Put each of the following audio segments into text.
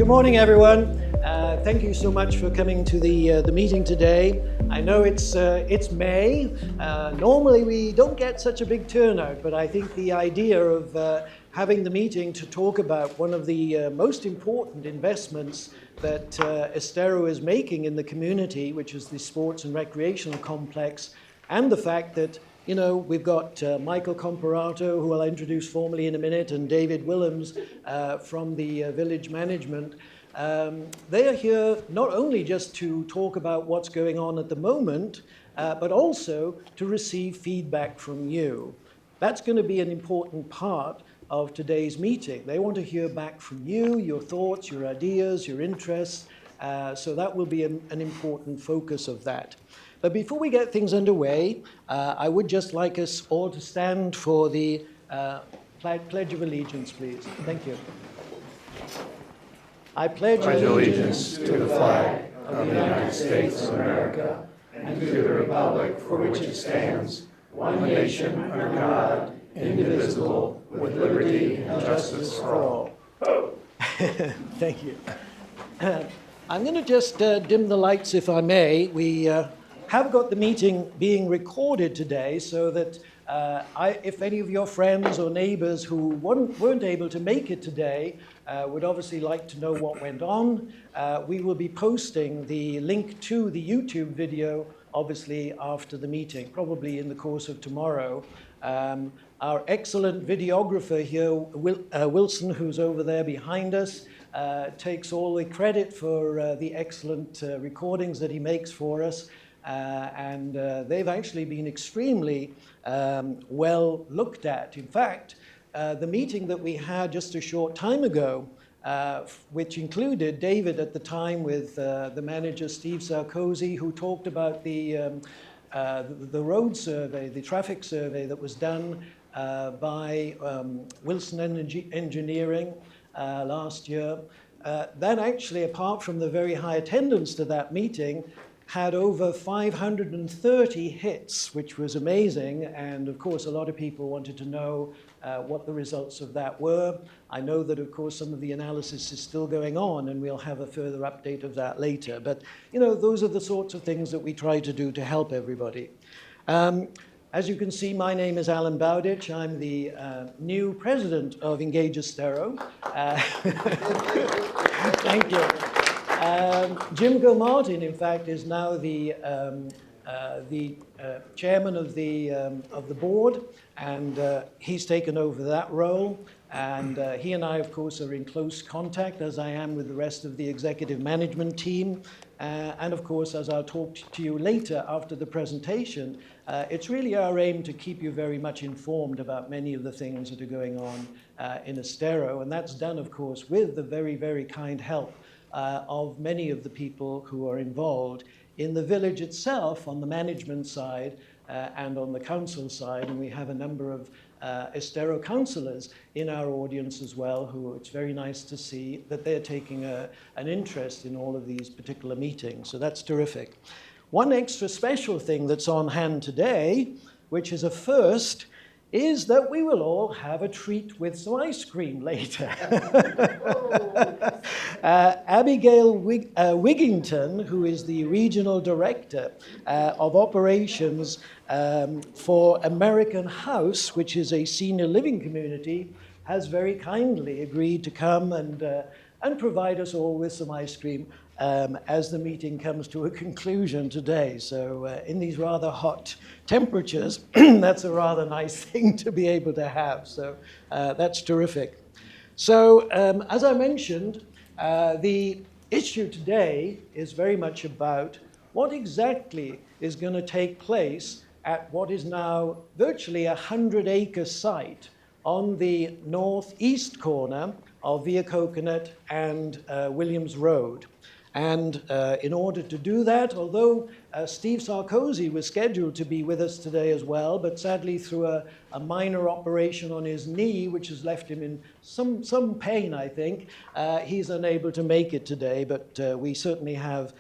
Good morning, everyone. Thank you so much for coming to the meeting today. I know it's May. Normally we don't get such a big turnout, but I think the idea of having the meeting to talk about one of the most important investments that Estero is making in the community, which is the sports and recreational complex, and the fact that we've got Michael Comparato, who I'll introduce formally in a minute, and David Willems from the village management. They are here not only just to talk about what's going on at the moment, but also to receive feedback from you. That's going to be an important part of today's meeting. They want to hear back from you, your thoughts, your ideas, your interests. So that will be an important focus of that. But before we get things underway, I would just like us all to stand for the Pledge of Allegiance, please. Thank you. I pledge allegiance to the flag of the United States of America and to the republic for which it stands, one nation under God, indivisible, with liberty and justice for all. Thank you. I'm going to just dim the lights, if I may. We have got the meeting being recorded today so that if any of your friends or neighbors who weren't able to make it today would obviously like to know what went on, we will be posting the link to the YouTube video, obviously after the meeting, probably in the course of tomorrow. Our excellent videographer here, Wilson, who's over there behind us, takes all the credit for the excellent recordings that he makes for us. And they've actually been extremely well looked at. In fact, the meeting that we had just a short time ago, which included David at the time with the manager Steve Sarkozy, who talked about the road survey, the traffic survey that was done by Wilson Engineering last year. That actually, apart from the very high attendance to that meeting, had over 530 hits, which was amazing. And of course, a lot of people wanted to know what the results of that were. I know that, of course, some of the analysis is still going on, and we'll have a further update of that later. But, those are the sorts of things that we try to do to help everybody. As you can see, my name is Alan Bowditch. I'm the new president of Engage Estero. Thank you. Jim Gilmartin, in fact, is now the chairman of the board, and he's taken over that role. And he and I, of course, are in close contact, as I am with the rest of the executive management team. And of course, as I'll talk to you later after the presentation, it's really our aim to keep you very much informed about many of the things that are going on in Estero. And that's done, of course, with the very, very kind help of many of the people who are involved in the village itself, on the management side and on the council side. And we have a number of Estero councillors in our audience as well, who it's very nice to see that they're taking an interest in all of these particular meetings. So that's terrific. One extra special thing that's on hand today, which is a first, is that we will all have a treat with some ice cream later. Abigail Wigington, who is the regional director of operations for American House, which is a senior living community, has very kindly agreed to come and provide us all with some ice cream as the meeting comes to a conclusion today. So in these rather hot temperatures, that's a rather nice thing to be able to have. So that's terrific. So as I mentioned, the issue today is very much about what exactly is going to take place at what is now virtually a 100-acre site on the northeast corner of Via Coconut and Williams Road. And in order to do that, although Steve Sarkozy was scheduled to be with us today as well, but sadly through a minor operation on his knee, which has left him in some pain, I think, he's unable to make it today. But we certainly have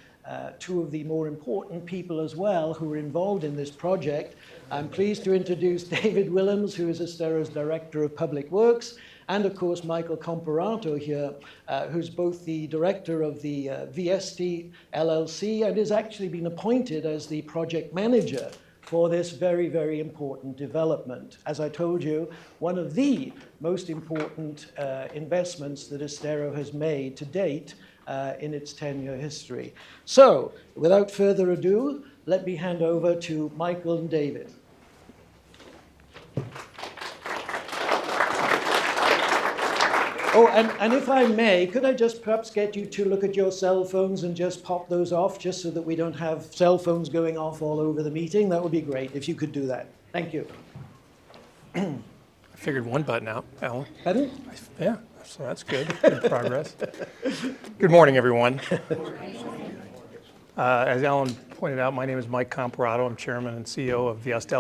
two of the more important people as well who are involved in this project. I'm pleased to introduce David Willems, who is Estero's Director of Public Works, and of course Michael Comparato here, who's both the director of the VST LLC and has actually been appointed as the project manager for this very, very important development. As I told you, one of the most important investments that Estero has made to date in its 10-year history. So, without further ado, let me hand over to Michael and David. Oh, and if I may, could I just perhaps get you to look at your cell phones and just pop those off, just so that we don't have cell phones going off all over the meeting? That would be great if you could do that. Thank you. I figured one button out, Alan. Pardon? Yeah, so that's good. Good progress. Good morning, everyone. As Alan pointed out, my name is Mike Comparato. I'm Chairman and CEO of VST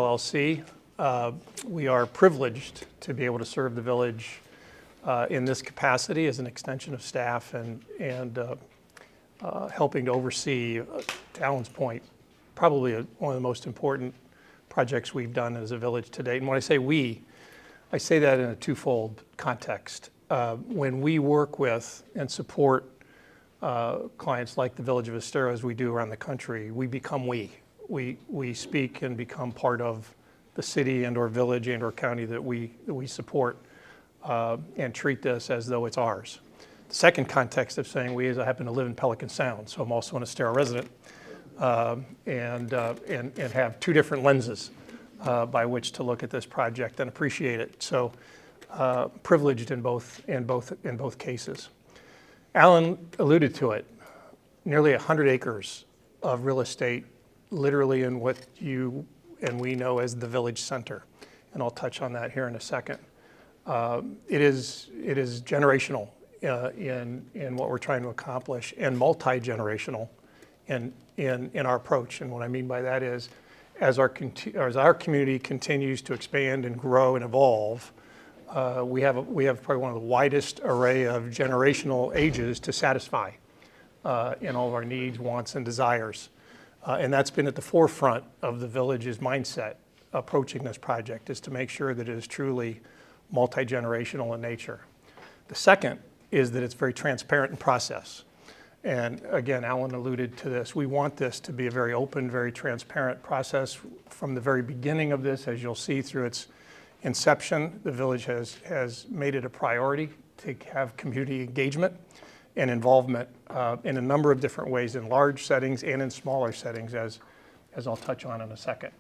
LLC. We are privileged to be able to serve the village in this capacity as an extension of staff and helping to oversee, to Alan's point, probably one of the most important projects we've done as a village to date. And when I say we, I say that in a twofold context. When we work with and support clients like the village of Estero, as we do around the country, we become we. We speak and become part of the city and or village and or county that we support. And treat this as though it's ours. The second context of saying we is I happen to live in Pelican Sound, so I'm also an Estero resident, and have two different lenses by which to look at this project and appreciate it. So privileged in both cases. Alan alluded to it. Nearly 100 acres of real estate, literally in what you and we know as the village center, and I'll touch on that here in a second. It is generational in what we're trying to accomplish, and multi-generational in our approach. And what I mean by that is, as our community continues to expand and grow and evolve, we have probably one of the widest array of generational ages to satisfy in all of our needs, wants, and desires. And that's been at the forefront of the village's mindset approaching this project, is to make sure that it is truly multi-generational in nature. The second is that it's very transparent in process. And again, Alan alluded to this. We want this to be a very open, very transparent process from the very beginning of this. As you'll see through its inception, the village has made it a priority to have community engagement and involvement in a number of different ways, in large settings and in smaller settings, as I'll touch on in a second.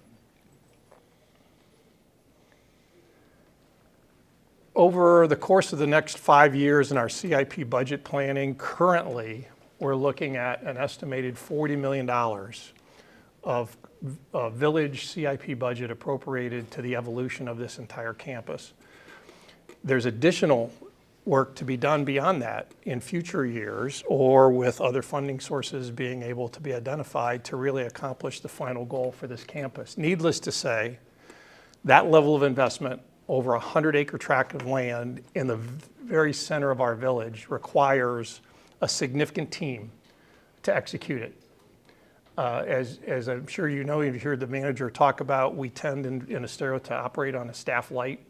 Over the course of the next 5 years in our CIP budget planning, currently we're looking at an estimated $40 million of village CIP budget appropriated to the evolution of this entire campus. There's additional work to be done beyond that in future years, or with other funding sources being able to be identified to really accomplish the final goal for this campus. Needless to say, that level of investment over a 100-acre tract of land in the very center of our village requires a significant team to execute it. As I'm sure you know, you've heard the manager talk about, we tend in Estero to operate on a staff-light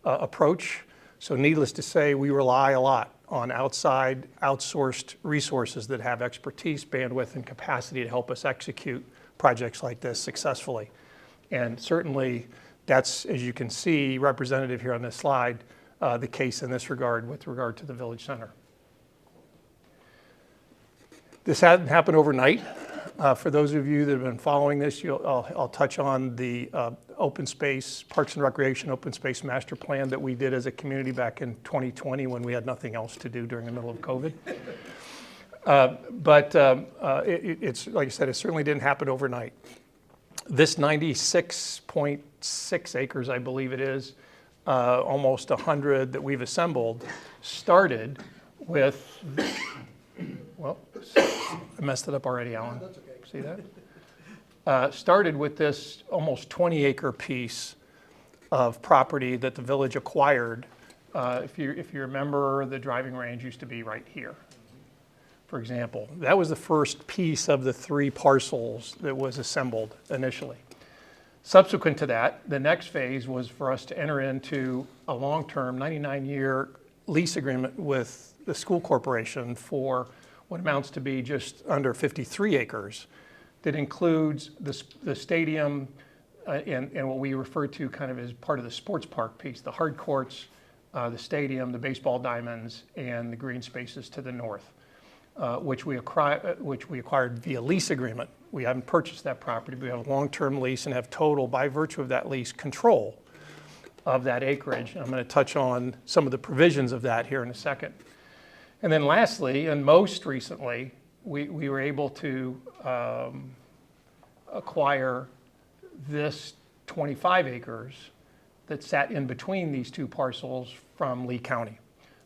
approach. So needless to say, we rely a lot on outside, outsourced resources that have expertise, bandwidth, and capacity to help us execute projects like this successfully. And certainly, that's, as you can see, representative here on this slide, the case in this regard with regard to the village center. This hadn't happened overnight. For those of you that have been following this, I'll touch on the open space, Parks and Recreation open space master plan that we did as a community back in 2020 when we had nothing else to do during the middle of COVID. It's like I said, it certainly didn't happen overnight. This 96.6 acres, I believe it is, almost 100 that we've assembled, started with, well, I messed it up already, Alan. That's okay. See that? Started with this almost 20-acre piece of property that the village acquired. If you remember, the driving range used to be right here. for example. That was the first piece of the 3 parcels that was assembled initially. Subsequent to that, the next phase was for us to enter into a long-term 99-year lease agreement with the school corporation for what amounts to be just under 53 acres that includes the stadium and what we refer to kind of as part of the sports park piece, the hard courts, the stadium, the baseball diamonds, and the green spaces to the north, which we acquired via lease agreement. We haven't purchased that property, but we have a long-term lease and have total, by virtue of that lease, control of that acreage. And I'm going to touch on some of the provisions of that here in a second. And then lastly, and most recently, we were able to acquire this 25 acres that sat in between these 2 parcels from Lee County.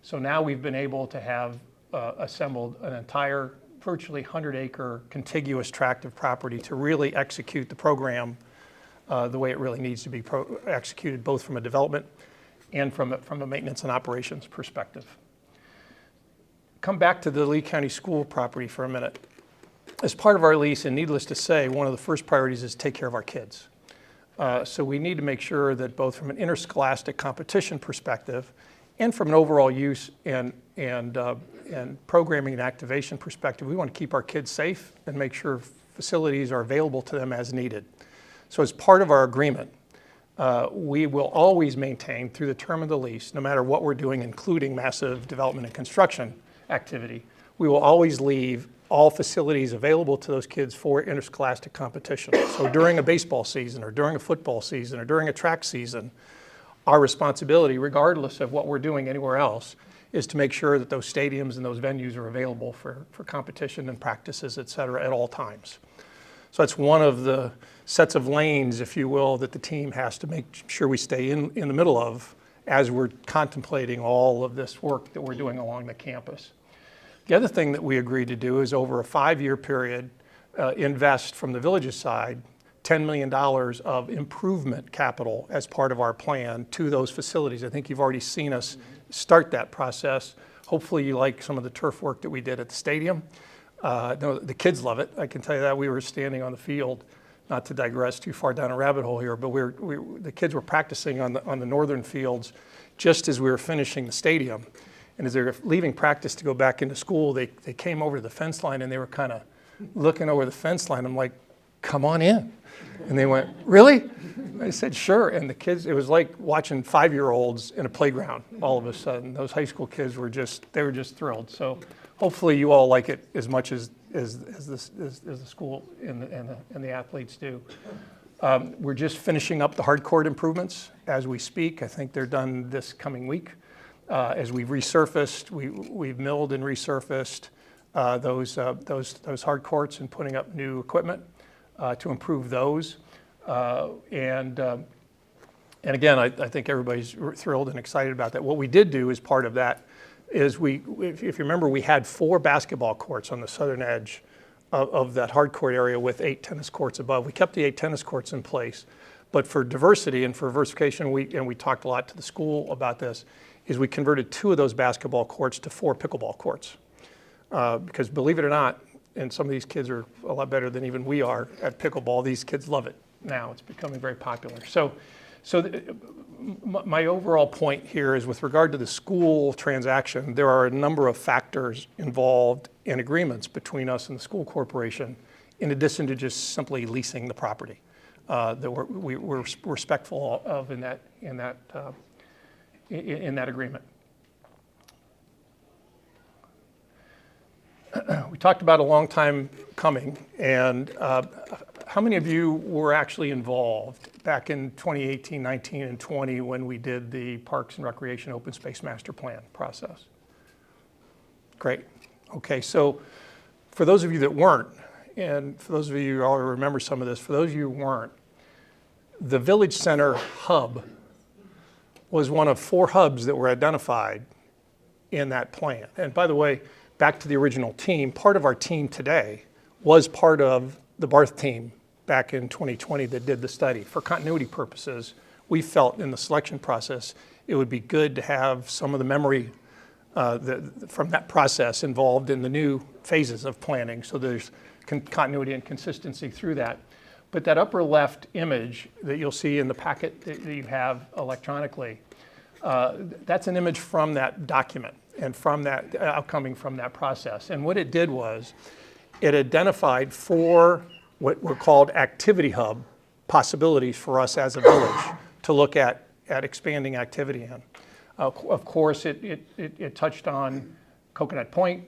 So now we've been able to have assembled an entire virtually 100-acre contiguous tract of property to really execute the program the way it really needs to be executed, both from a development and from a maintenance and operations perspective. Come back to the Lee County School property for a minute. As part of our lease, and needless to say, one of the first priorities is to take care of our kids. So we need to make sure that both from an interscholastic competition perspective and from an overall use and programming and activation perspective, we want to keep our kids safe and make sure facilities are available to them as needed. So as part of our agreement, we will always maintain through the term of the lease, no matter what we're doing, including massive development and construction activity, we will always leave all facilities available to those kids for interscholastic competition. So during a baseball season or during a football season or during a track season, our responsibility, regardless of what we're doing anywhere else, is to make sure that those stadiums and those venues are available for competition and practices, et cetera, at all times. So that's one of the sets of lanes, if you will, that the team has to make sure we stay in the middle of as we're contemplating all of this work that we're doing along the campus. The other thing that we agreed to do is over a 5-year period, invest from the village's side $10 million of improvement capital as part of our plan to those facilities. I think you've already seen us start that process. Hopefully you like some of the turf work that we did at the stadium. No, the kids love it. I can tell you that. We were standing on the field, not to digress too far down a rabbit hole here, but the kids were practicing on the northern fields just as we were finishing the stadium. And as they were leaving practice to go back into school, they came over to the fence line and they were kind of looking over the fence line. I'm like, come on in. And they went, really? I said, sure. And the kids, it was like watching 5-year-olds in a playground all of a sudden. Those high school kids were just thrilled. So hopefully you all like it as much as the school and the athletes do. We're just finishing up the hard court improvements as we speak. I think they're done this coming week. As we've resurfaced, we've milled and resurfaced those hard courts and putting up new equipment to improve those. And again, I think everybody's thrilled and excited about that. What we did do as part of that is if you remember, we had 4 basketball courts on the southern edge of that hard court area with 8 tennis courts above. We kept the 8 tennis courts in place, but for diversity and for diversification, we talked a lot to the school about this, is we converted 2 of those basketball courts to 4 pickleball courts. Because believe it or not, and some of these kids are a lot better than even we are at pickleball, these kids love it now. It's becoming very popular. So my overall point here is with regard to the school transaction, there are a number of factors involved in agreements between us and the school corporation, in addition to just simply leasing the property that we're respectful of in that agreement. We talked about a long time coming, and how many of you were actually involved back in 2018, 19, and 20 when we did the Parks and Recreation Open Space Master Plan process? Great. Okay, so for those of you that weren't, and for those of you who already remember some of this, for those of you who weren't, the Village Center hub was one of 4 hubs that were identified in that plan. And by the way, back to the original team, part of our team today was part of the Barth team back in 2020 that did the study. For continuity purposes, we felt in the selection process it would be good to have some of the memory from that process involved in the new phases of planning. So there's continuity and consistency through that. But that upper left image that you'll see in the packet that you have electronically, that's an image from that document and from that outcoming from that process. And what it did was it identified 4 what were called activity hub possibilities for us as a village to look at expanding activity in. Of course, it touched on Coconut Point.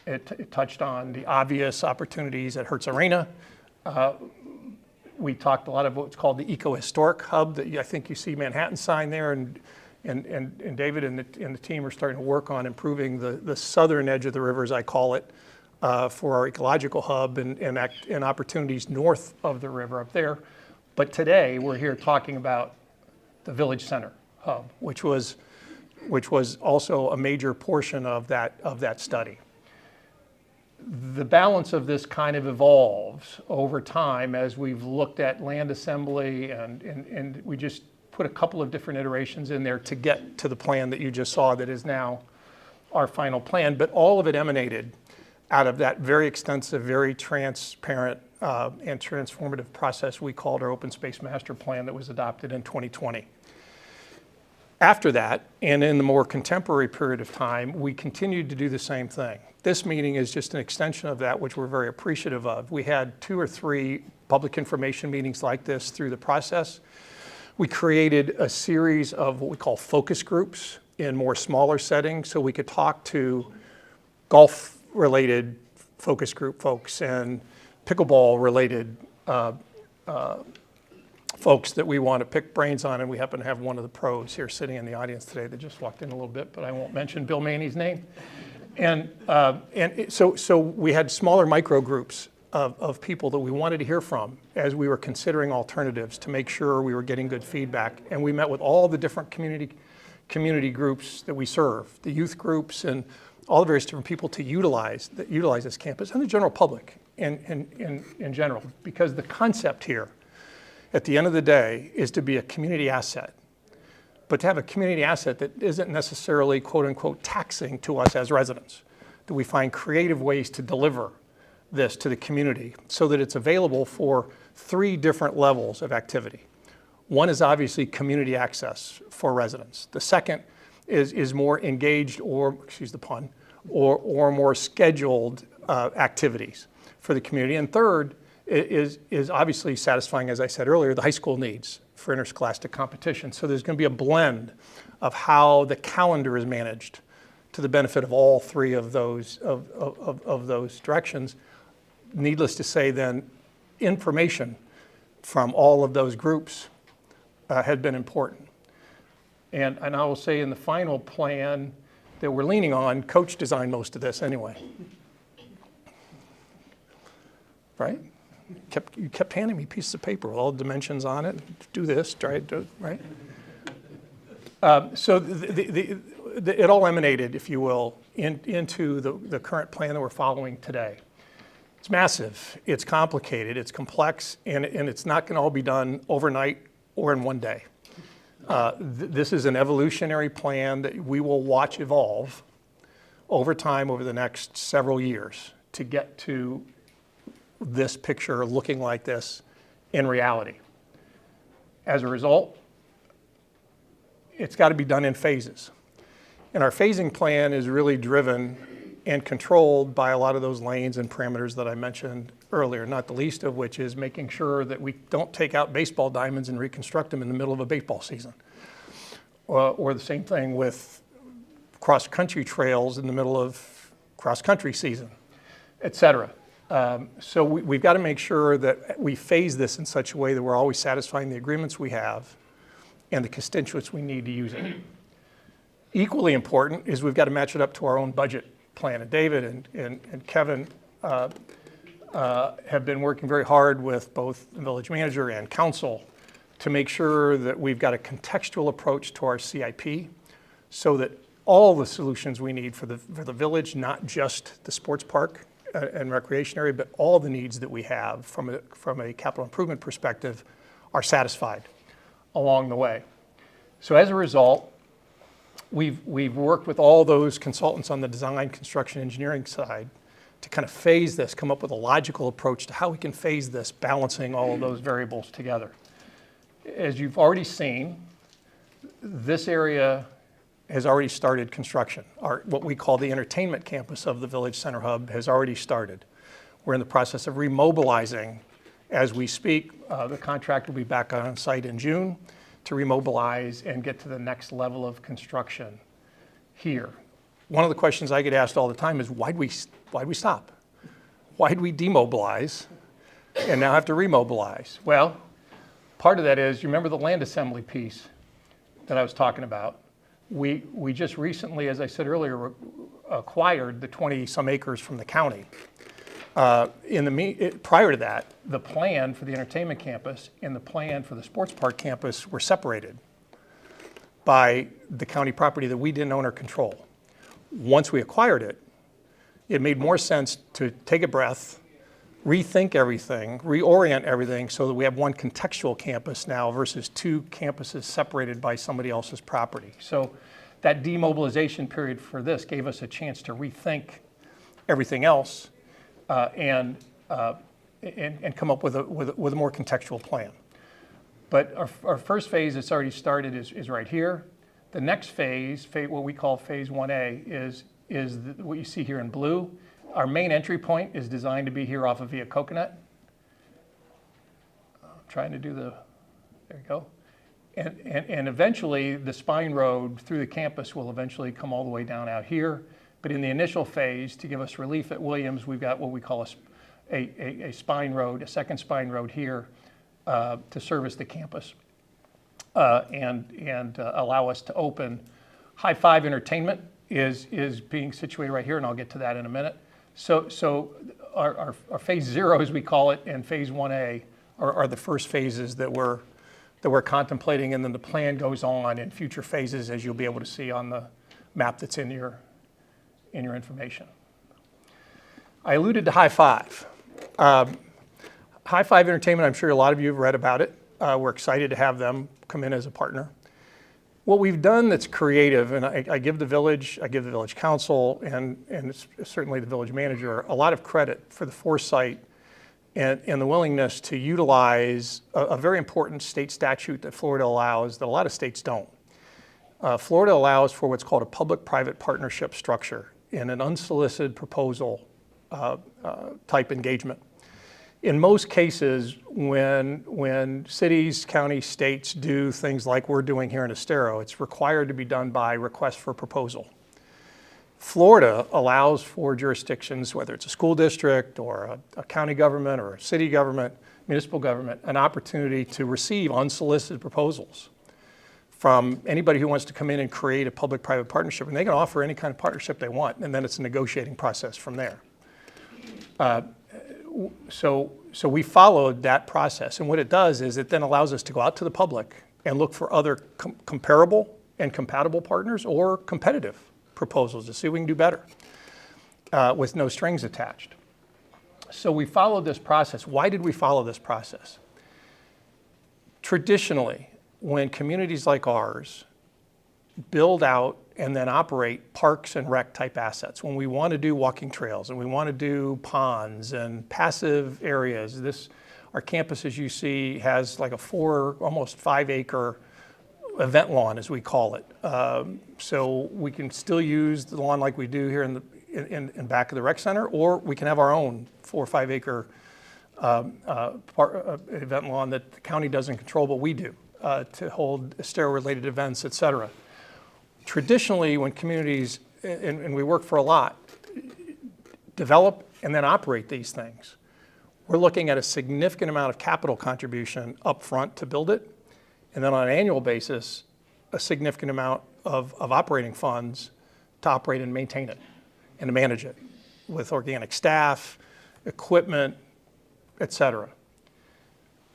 It touched on the obvious opportunities at Hertz Arena. We talked a lot of what's called the eco-historic hub that I think you see Manhattan sign there, and David and the team are starting to work on improving the southern edge of the river, as I call it, for our ecological hub and opportunities north of the river up there. But today we're here talking about the Village Center hub, which was also a major portion of that study. The balance of this kind of evolves over time as we've looked at land assembly, and we just put a couple of different iterations in there to get to the plan that you just saw that is now our final plan. But all of it emanated out of that very extensive, very transparent and transformative process we called our Open Space Master Plan that was adopted in 2020. After that, and in the more contemporary period of time, we continued to do the same thing. This meeting is just an extension of that, which we're very appreciative of. We had 2 or 3 public information meetings like this through the process. We created a series of what we call focus groups in more smaller settings so we could talk to golf-related focus group folks and pickleball-related folks that we want to pick brains on, and we happen to have one of the pros here sitting in the audience today that just walked in a little bit, but I won't mention Bill Maney's name. So we had smaller micro groups of people that we wanted to hear from as we were considering alternatives to make sure we were getting good feedback. And we met with all the different community groups that we serve, the youth groups and all the various different people to utilize this campus, and the general public in general, because the concept here at the end of the day is to be a community asset, but to have a community asset that isn't necessarily quote unquote taxing to us as residents, that we find creative ways to deliver this to the community so that it's available for 3 different levels of activity. One is obviously community access for residents. The second is more engaged, or excuse the pun, or more scheduled activities for the community. And third is obviously satisfying, as I said earlier, the high school needs for interscholastic competition. So there's going to be a blend of how the calendar is managed to the benefit of all 3 of those directions. Needless to say, then, information from all of those groups had been important. And I will say in the final plan that we're leaning on, Coach designed most of this anyway. Right? You kept handing me pieces of paper with all the dimensions on it. Do this, try it, do it, right? So it all emanated, if you will, into the current plan that we're following today. It's massive, it's complicated, it's complex, and it's not going to all be done overnight or in one day. This is an evolutionary plan that we will watch evolve over time over the next several years to get to this picture looking like this in reality. As a result, it's got to be done in phases. And our phasing plan is really driven and controlled by a lot of those lanes and parameters that I mentioned earlier, not the least of which is making sure that we don't take out baseball diamonds and reconstruct them in the middle of a baseball season. Or the same thing with cross-country trails in the middle of cross-country season, et cetera. So we've got to make sure that we phase this in such a way that we're always satisfying the agreements we have and the constituents we need to use it. Equally important is we've got to match it up to our own budget plan. And David and Kevin have been working very hard with both the village manager and council to make sure that we've got a contextual approach to our CIP so that all the solutions we need for the village, not just the sports park and recreation area, but all the needs that we have from a capital improvement perspective are satisfied along the way. So as a result, we've worked with all those consultants on the design, construction, engineering side to kind of phase this, come up with a logical approach to how we can phase this, balancing all of those variables together. As you've already seen, this area has already started construction. What we call the entertainment campus of the Village Center Hub has already started. We're in the process of remobilizing as we speak. The contractor will be back on site in June to remobilize and get to the next level of construction here. One of the questions I get asked all the time is, why'd we stop? Why'd we demobilize and now have to remobilize? Well, part of that is, you remember the land assembly piece that I was talking about? We just recently, as I said earlier, acquired the 20-some acres from the county. Prior to that, the plan for the entertainment campus and the plan for the sports park campus were separated by the county property that we didn't own or control. Once we acquired it, it made more sense to take a breath, rethink everything, reorient everything so that we have one contextual campus now versus two campuses separated by somebody else's property. So that demobilization period for this gave us a chance to rethink everything else and come up with a more contextual plan. But our first phase that's already started is right here. The next phase, what we call phase 1A, is what you see here in blue. Our main entry point is designed to be here off of Via Coconut. I'm trying to do there you go. And eventually the spine road through the campus will eventually come all the way down out here. But in the initial phase, to give us relief at Williams, we've got what we call a spine road, a second spine road here to service the campus and allow us to open. High Five Entertainment is being situated right here, and I'll get to that in a minute. So our phase 0, as we call it, and phase 1A are the first phases that we're contemplating, and then the plan goes on in future phases, as you'll be able to see on the map that's in your information. I alluded to High Five. High Five Entertainment, I'm sure a lot of you have read about it. We're excited to have them come in as a partner. What we've done that's creative, and I give the village council, and certainly the village manager, a lot of credit for the foresight and the willingness to utilize a very important state statute that Florida allows that a lot of states don't. Florida allows for what's called a public-private partnership structure in an unsolicited proposal type engagement. In most cases, when cities, counties, states do things like we're doing here in Estero, it's required to be done by request for proposal. Florida allows for jurisdictions, whether it's a school district or a county government or a city government, municipal government, an opportunity to receive unsolicited proposals from anybody who wants to come in and create a public-private partnership. And they can offer any kind of partnership they want, and then it's a negotiating process from there. So we followed that process, and what it does is it then allows us to go out to the public and look for other comparable and compatible partners or competitive proposals to see if we can do better with no strings attached. So we followed this process. Why did we follow this process? Traditionally, when communities like ours build out and then operate parks and rec type assets, when we want to do walking trails and we want to do ponds and passive areas, our campus, as you see, has like a almost 5 acre event lawn, as we call it. So we can still use the lawn like we do here in back of the rec center, or we can have our own 4 or 5 acre event lawn that the county doesn't control, but we do to hold Estero related events, et cetera. Traditionally, when communities, and we work for a lot, develop and then operate these things, we're looking at a significant amount of capital contribution up front to build it, and then on an annual basis, a significant amount of operating funds to operate and maintain it and to manage it with organic staff, equipment, et cetera.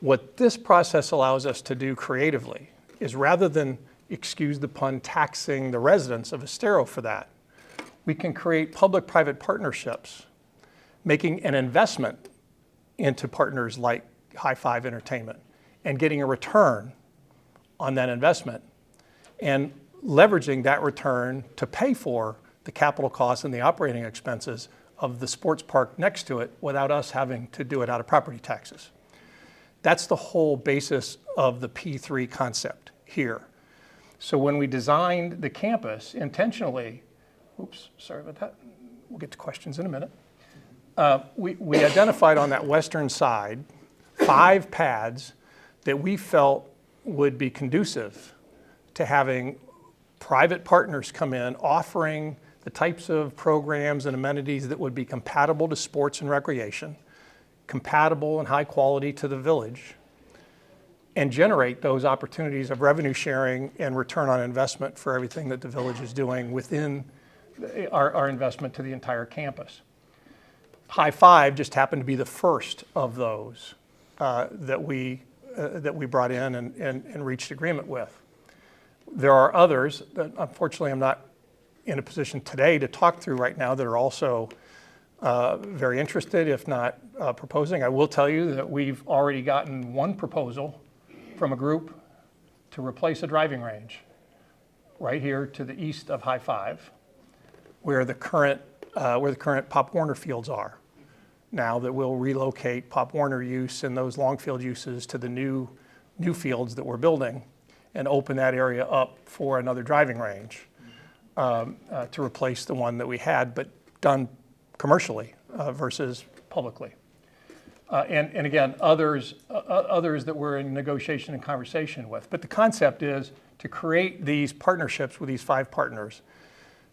What this process allows us to do creatively is, rather than, excuse the pun, taxing the residents of Estero for that, we can create public-private partnerships, making an investment into partners like High Five Entertainment and getting a return on that investment, and leveraging that return to pay for the capital costs and the operating expenses of the sports park next to it without us having to do it out of property taxes. That's the whole basis of the P3 concept here. So when we designed the campus intentionally, oops, sorry about that. We'll get to questions in a minute. We identified on that western side 5 pads that we felt would be conducive to having private partners come in offering the types of programs and amenities that would be compatible to sports and recreation, compatible and high quality to the village, and generate those opportunities of revenue sharing and return on investment for everything that the village is doing within our investment to the entire campus. High Five just happened to be the first of those that we brought in and reached agreement with. There are others that unfortunately I'm not in a position today to talk through right now that are also very interested, if not proposing. I will tell you that we've already gotten one proposal from a group to replace a driving range right here to the east of High Five, where the current Pop Warner fields are. Now that we'll relocate Pop Warner use and those long field uses to the new fields that we're building and open that area up for another driving range to replace the one that we had, but done commercially versus publicly. And again, others that we're in negotiation and conversation with. But the concept is to create these partnerships with these 5 partners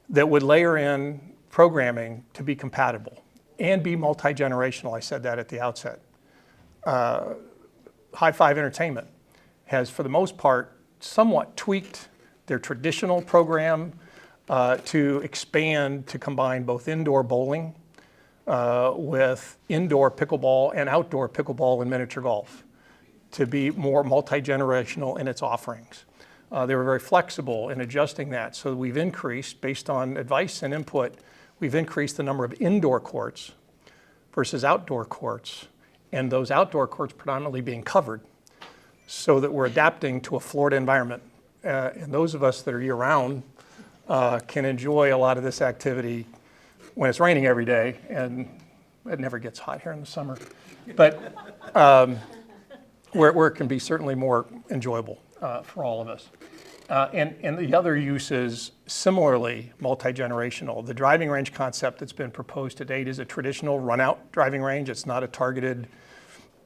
that would layer in programming to be compatible and be multi-generational. I said that at the outset. High Five Entertainment has, for the most part, somewhat tweaked their traditional program to expand to combine both indoor bowling with indoor pickleball and outdoor pickleball and miniature golf to be more multi-generational in its offerings. They were very flexible in adjusting that. So we've increased, based on advice and input, we've increased the number of indoor courts versus outdoor courts, and those outdoor courts predominantly being covered so that we're adapting to a Florida environment. And those of us that are year-round can enjoy a lot of this activity when it's raining every day, and it never gets hot here in the summer, but where it can be certainly more enjoyable for all of us. And the other use is similarly multi-generational. The driving range concept that's been proposed to date is a traditional run-out driving range. It's not a targeted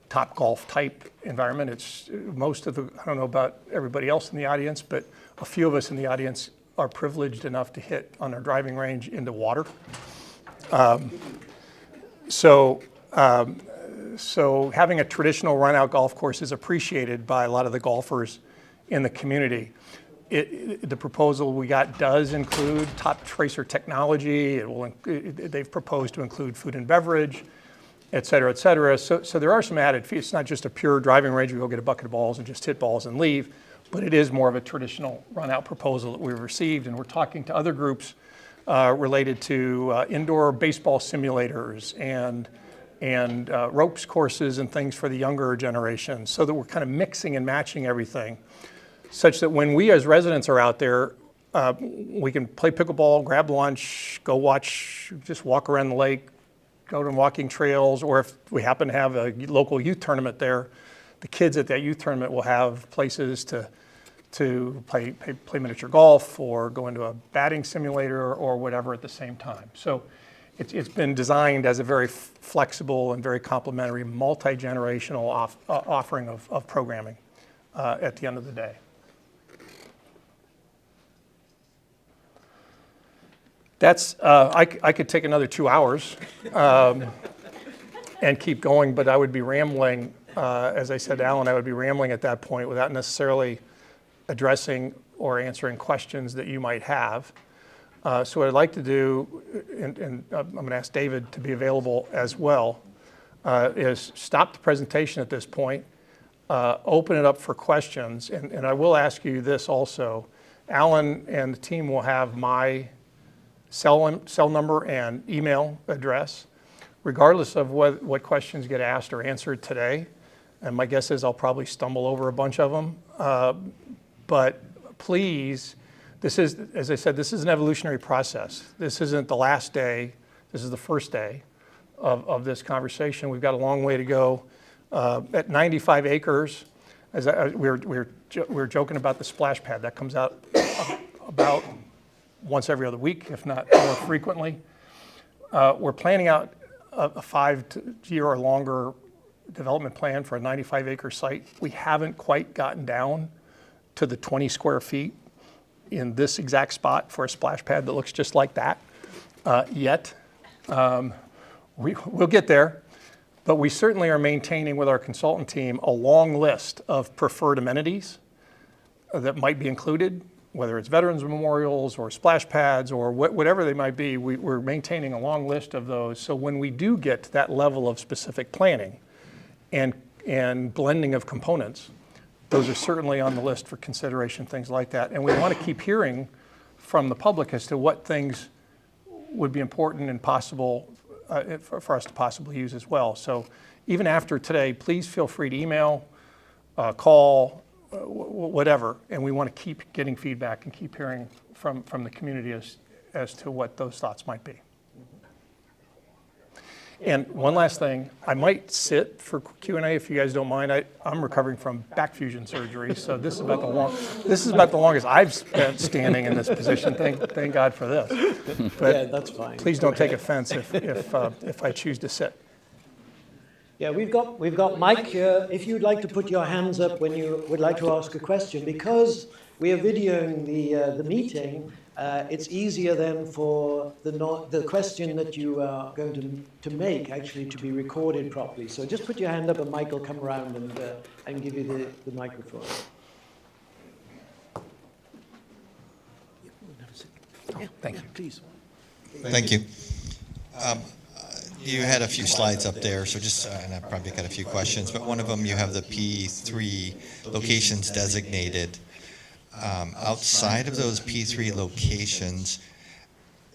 Top Golf type environment. It's most of the, I don't know about everybody else in the audience, but a few of us in the audience are privileged enough to hit on our driving range into water. So having a traditional run-out golf course is appreciated by a lot of the golfers in the community. The proposal we got does include top tracer technology. They've proposed to include food and beverage, et cetera, et cetera. So there are some added fees. It's not just a pure driving range. We go get a bucket of balls and just hit balls and leave, but it is more of a traditional run-out proposal that we've received, and we're talking to other groups related to indoor baseball simulators and ropes courses and things for the younger generation, so that we're kind of mixing and matching everything, such that when we as residents are out there, we can play pickleball, grab lunch, go watch, just walk around the lake, go to walking trails, or if we happen to have a local youth tournament there, the kids at that youth tournament will have places to play miniature golf or go into a batting simulator or whatever at the same time. So it's been designed as a very flexible and very complementary multi-generational offering of programming at the end of the day. That's, I could take another 2 hours and keep going, but I would be rambling, as I said to Alan, I would be rambling at that point without necessarily addressing or answering questions that you might have. So what I'd like to do, and I'm going to ask David to be available as well, is stop the presentation at this point, open it up for questions, and I will ask you this also. Alan and the team will have my cell number and email address, regardless of what questions get asked or answered today. And my guess is I'll probably stumble over a bunch of them. But please This is, as I said, this is an evolutionary process. This isn't the last day. This is the first day of this conversation. We've got a long way to go. At 95 acres, we were joking about the splash pad. That comes out about once every other week, if not more frequently. We're planning out a 5-year or longer development plan for a 95-acre site. We haven't quite gotten down to the 20 square feet in this exact spot for a splash pad that looks just like that yet. We'll get there, but we certainly are maintaining with our consultant team a long list of preferred amenities that might be included, whether it's veterans memorials or splash pads or whatever they might be. We're maintaining a long list of those. So when we do get to that level of specific planning and blending of components, those are certainly on the list for consideration, things like that. And we want to keep hearing from the public as to what things would be important and possible for us to possibly use as well. So even after today, please feel free to email, call, whatever. And we want to keep getting feedback and keep hearing from the community as to what those thoughts might be. And one last thing, I might sit for Q&A if you guys don't mind. I'm recovering from back fusion surgery, so this is about the longest I've spent standing in this position. Thank God for this. But Yeah, that's fine. please don't take offense if I choose to sit. Yeah, we've got Mike. If you'd like to put your hands up when you would like to ask a question, because we are videoing the meeting. It's easier then for the question that you are going to make actually to be recorded properly. So just put your hand up and Mike will come around and give you the microphone. Thank you. Please. Thank you. You had a few slides up there, so just, and I've probably got a few questions, but one of them you have the P3 locations designated. Outside of those P3 locations,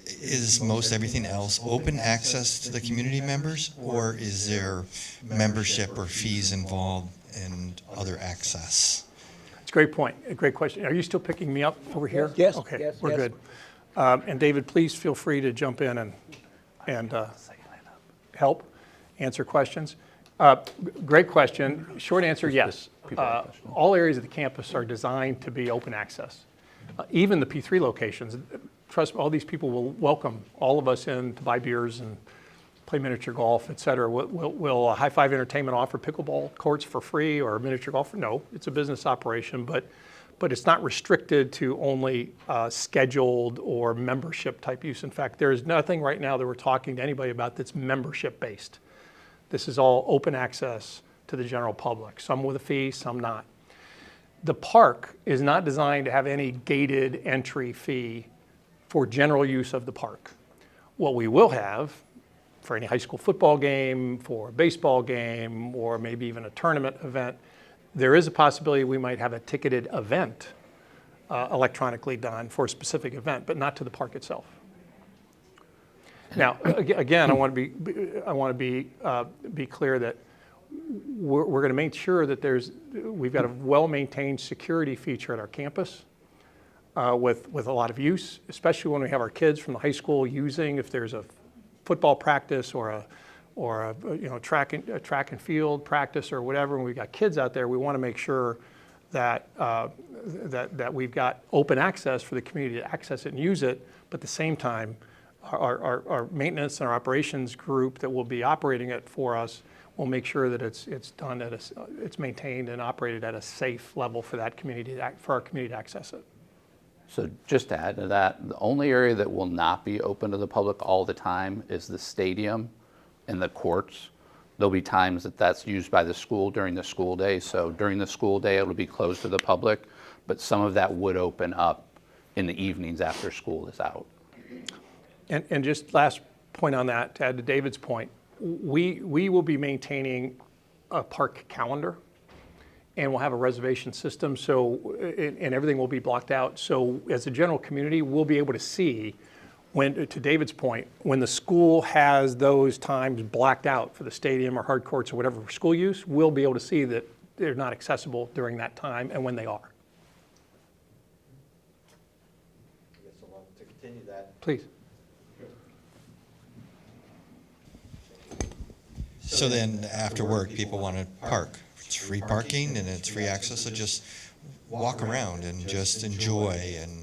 is most everything else open access to the community members, or is there membership or fees involved in other access? It's a great point, a great question. Are you still picking me up over here? Yes. Okay, Yes, we're yes. good. And David, please feel free to jump in and help answer questions. Great question. Short answer, yes. All areas of the campus are designed to be open access. Even the P3 locations. Trust me, all these people will welcome all of us in to buy beers and play miniature golf, et cetera. Will High Five Entertainment offer pickleball courts for free or miniature golf? No, it's a business operation, but it's not restricted to only scheduled or membership type use. In fact, there is nothing right now that we're talking to anybody about that's membership based. This is all open access to the general public, some with a fee, some not. The park is not designed to have any gated entry fee for general use of the park. What we will have for any high school football game, for a baseball game, or maybe even a tournament event, there is a possibility we might have a ticketed event electronically done for a specific event, but not to the park itself. Now, again, I want to be clear that we're going to make sure that we've got a well-maintained security feature at our campus with a lot of use, especially when we have our kids from the high school using, if there's a football practice or a track and field practice or whatever, and we've got kids out there, we want to make sure that that we've got open access for the community to access it and use it, but at the same time, our maintenance and our operations group that will be operating it for us will make sure that it's done it's maintained and operated at a safe level for that community for our community to access it. So just to add to that, the only area that will not be open to the public all the time is the stadium and the courts. There'll be times that that's used by the school during the school day. So during the school day, it'll be closed to the public, but some of that would open up in the evenings after school is out. And just last point on that, to add to David's point, we will be maintaining a park calendar, and we'll have a reservation system, so and everything will be blocked out. So as a general community, we'll be able to see when, to David's point, when the school has those times blacked out for the stadium or hard courts or whatever for school use, we'll be able to see that they're not accessible during that time and when they are. Please. So then after work, people want to park. It's free parking and it's free access, so just walk around and just enjoy and,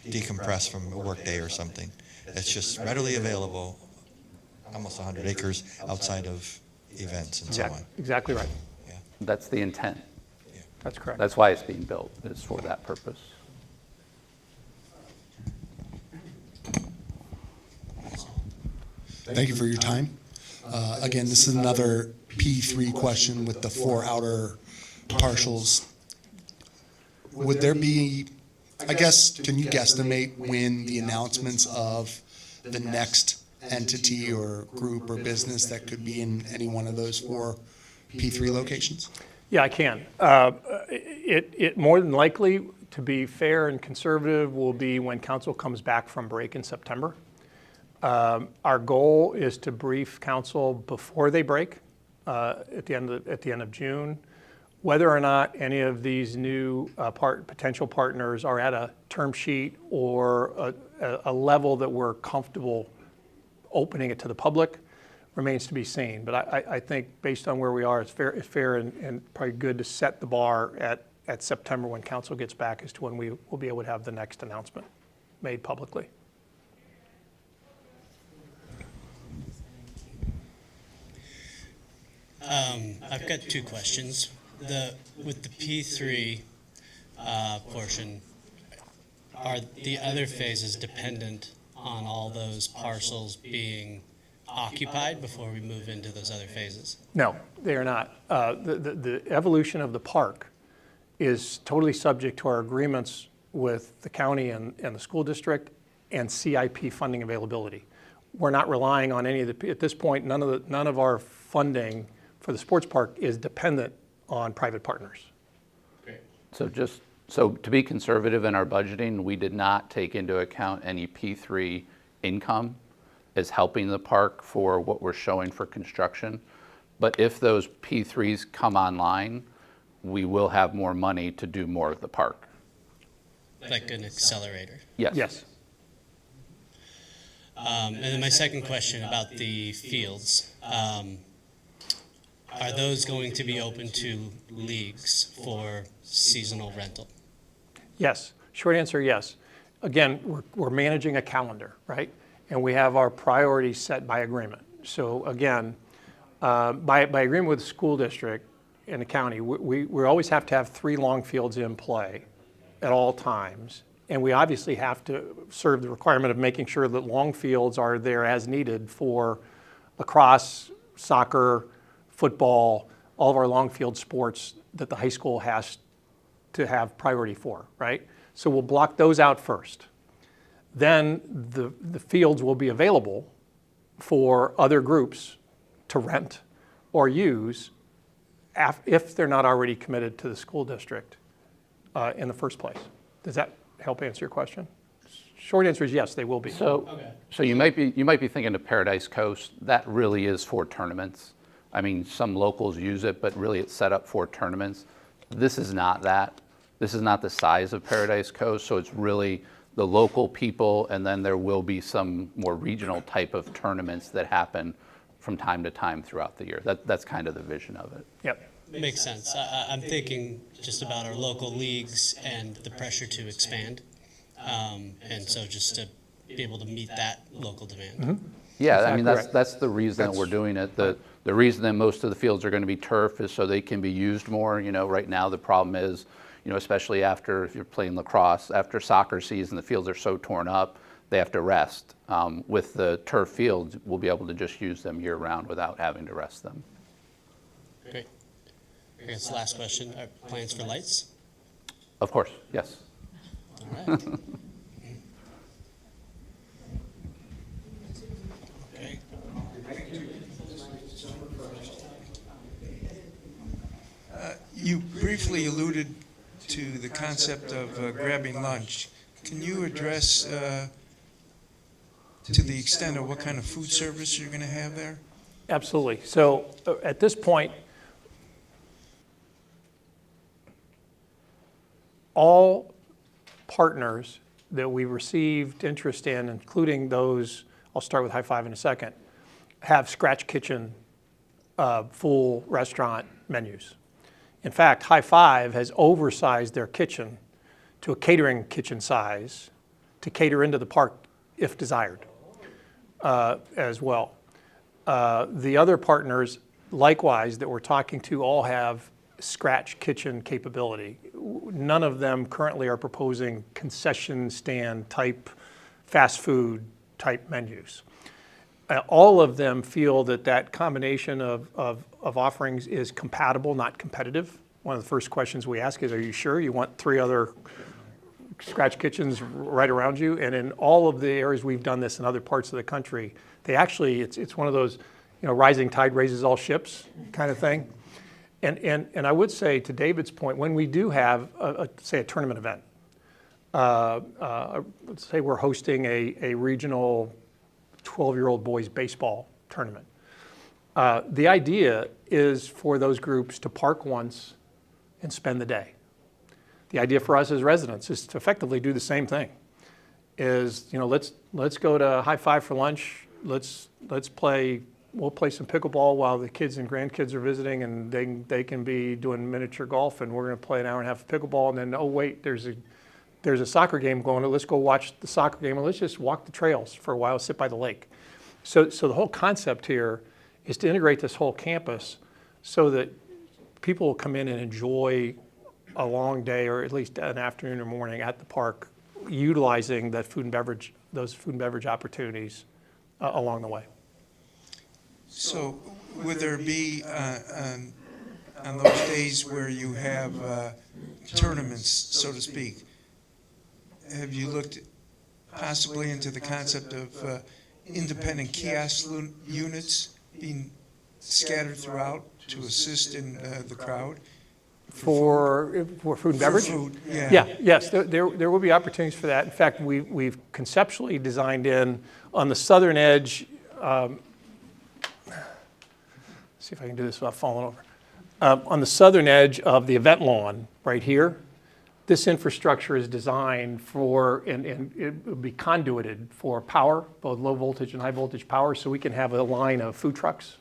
decompress from a work day or something. It's just readily available, almost 100 acres outside of events and so on. Exactly right. Yeah. That's the intent. That's correct. That's why it's being built, is for that purpose. Thank you for your time. Again, this is another P3 question with the 4 outer parcels. Would there be, I guess, can you guesstimate when the announcements of the next entity or group or business that could be in any one of those 4 P3 locations? Yeah, I can. It more than likely, to be fair and conservative, will be when council comes back from break in September. Our goal is to brief council before they break at the end of June, whether or not any of these new potential partners are at a term sheet or a level that we're comfortable opening it to the public remains to be seen. But I think based on where we are, it's fair and probably good to set the bar at September when council gets back as to when we will be able to have the next announcement made publicly. I've got 2 questions. With the P3 portion, are the other phases dependent on all those parcels being occupied before we move into those other phases? No, they are not. The evolution of the park is totally subject to our agreements with the county and the school district and CIP funding availability. We're not relying on any of at this point, none of our funding for the sports park is dependent on private partners. Great. So to be conservative in our budgeting, we did not take into account any P3 income as helping the park for what we're showing for construction. But if those P3s come online, we will have more money to do more of the park. Like an accelerator. Yes. Yes. And then my second question about the fields. Are those going to be open to leagues for seasonal rental? Yes. Short answer, yes. Again, we're managing a calendar, right? And we have our priorities set by agreement. So again, by agreement with the school district and the county, we always have to have 3 long fields in play at all times. And we obviously have to serve the requirement of making sure that long fields are there as needed for lacrosse, soccer, football, all of our long field sports that the high school has to have priority for, right? So we'll block those out first. Then the fields will be available for other groups to rent or use if they're not already committed to the school district in the first place. Does that help answer your question? Short answer is yes, they will be. So you might be thinking of Paradise Coast. That really is for tournaments. I mean, some locals use it, but really it's set up for tournaments. This is not that. This is not the size of Paradise Coast, so it's really the local people, and then there will be some more regional type of tournaments that happen from time to time throughout the year. That's kind of the vision of it. Yep. Makes sense. I'm thinking just about our local leagues and the pressure to expand. And so just to be able to meet that local demand. Mm-hmm. Yeah, Exactly I mean, right. that's the reason that we're doing it. The reason that most of the fields are going to be turf is so they can be used more. Right now the problem is, especially after, if you're playing lacrosse, after soccer season, the fields are so torn up, they have to rest. With the turf fields, we'll be able to just use them year round without having to rest them. Great. I guess last question, plans for lights? Of course, yes. All right. Okay. You briefly alluded to the concept of grabbing lunch. Can you address to the extent of what kind of food service you're going to have there? Absolutely. So at this point, all partners that we received interest in, including those, I'll start with High Five in a second, have scratch kitchen, full restaurant menus. In fact, High Five has oversized their kitchen to a catering kitchen size to cater into the park if desired as well. The other partners, likewise, that we're talking to all have scratch kitchen capability. None of them currently are proposing concession stand type, fast food type menus. All of them feel that that combination of offerings is compatible, not competitive. One of the first questions we ask is, are you sure you want 3 other scratch kitchens right around you? And in all of the areas we've done this in other parts of the country, they actually, it's one of those, rising tide raises all ships kind of thing. And I would say, to David's point, when we do have, say, a tournament event, let's say we're hosting a regional 12-year-old boys baseball tournament. The idea is for those groups to park once and spend the day. The idea for us as residents is to effectively do the same thing. Is, let's go to High Five for lunch. We'll play some pickleball while the kids and grandkids are visiting, and they can be doing miniature golf, and we're going to play an hour and a half of pickleball, and then, oh wait, there's a soccer game going on. Let's go watch the soccer game, and let's just walk the trails for a while, sit by the lake. So the whole concept here is to integrate this whole campus so that people will come in and enjoy a long day, or at least an afternoon or morning at the park, utilizing those food and beverage opportunities along the way. So would there be, on those days where you have tournaments, so to speak, have you looked possibly into the concept of independent kiosk units being scattered throughout to assist in the crowd? For food and beverage? For food, yeah. Yes, there will be opportunities for that. In fact, we've conceptually designed in on the southern edge. See if I can do this without falling over. On the southern edge of the event lawn, right here, this infrastructure is designed for, and it will be conduited for power, both low voltage and high voltage power, so we can have a line of food trucks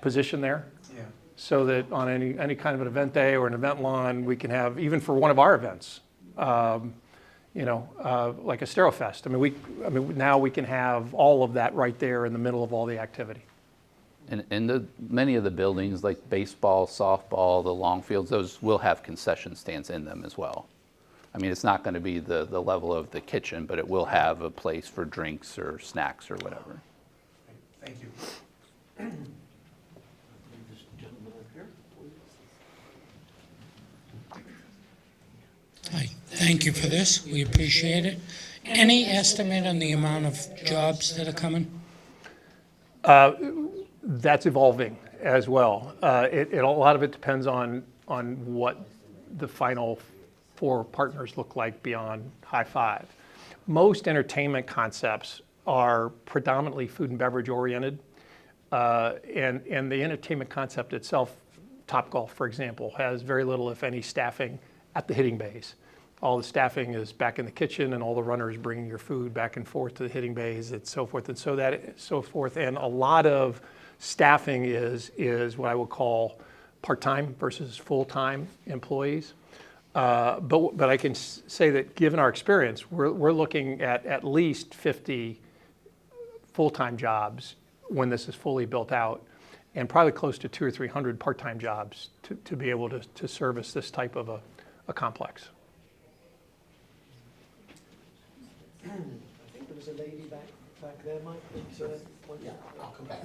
positioned there. Yeah. So that on any kind of an event day or an event lawn, we can have, even for one of our events, like Estero Fest. I mean, now we can have all of that right there in the middle of all the activity. And many of the buildings, like baseball, softball, the long fields, those will have concession stands in them as well. I mean, it's not going to be the level of the kitchen, but it will have a place for drinks or snacks or whatever. Thank you. Hi, thank you for this. We appreciate it. Any estimate on the amount of jobs that are coming? That's evolving as well. A lot of it depends on what the final 4 partners look like beyond High Five. Most entertainment concepts are predominantly food and beverage oriented, and the entertainment concept itself, Topgolf, for example, has very little, if any, staffing at the hitting bays. All the staffing is back in the kitchen, and all the runners bringing your food back and forth to the hitting bays, and so forth, and so forth. And a lot of staffing is what I would call part-time versus full-time employees. But I can say that given our experience, we're looking at least 50 full-time jobs when this is fully built out, and probably close to 200 or 300 part-time jobs to be able to service this type of a complex. I think there was a lady back there, Mike. Yeah, I'll come back.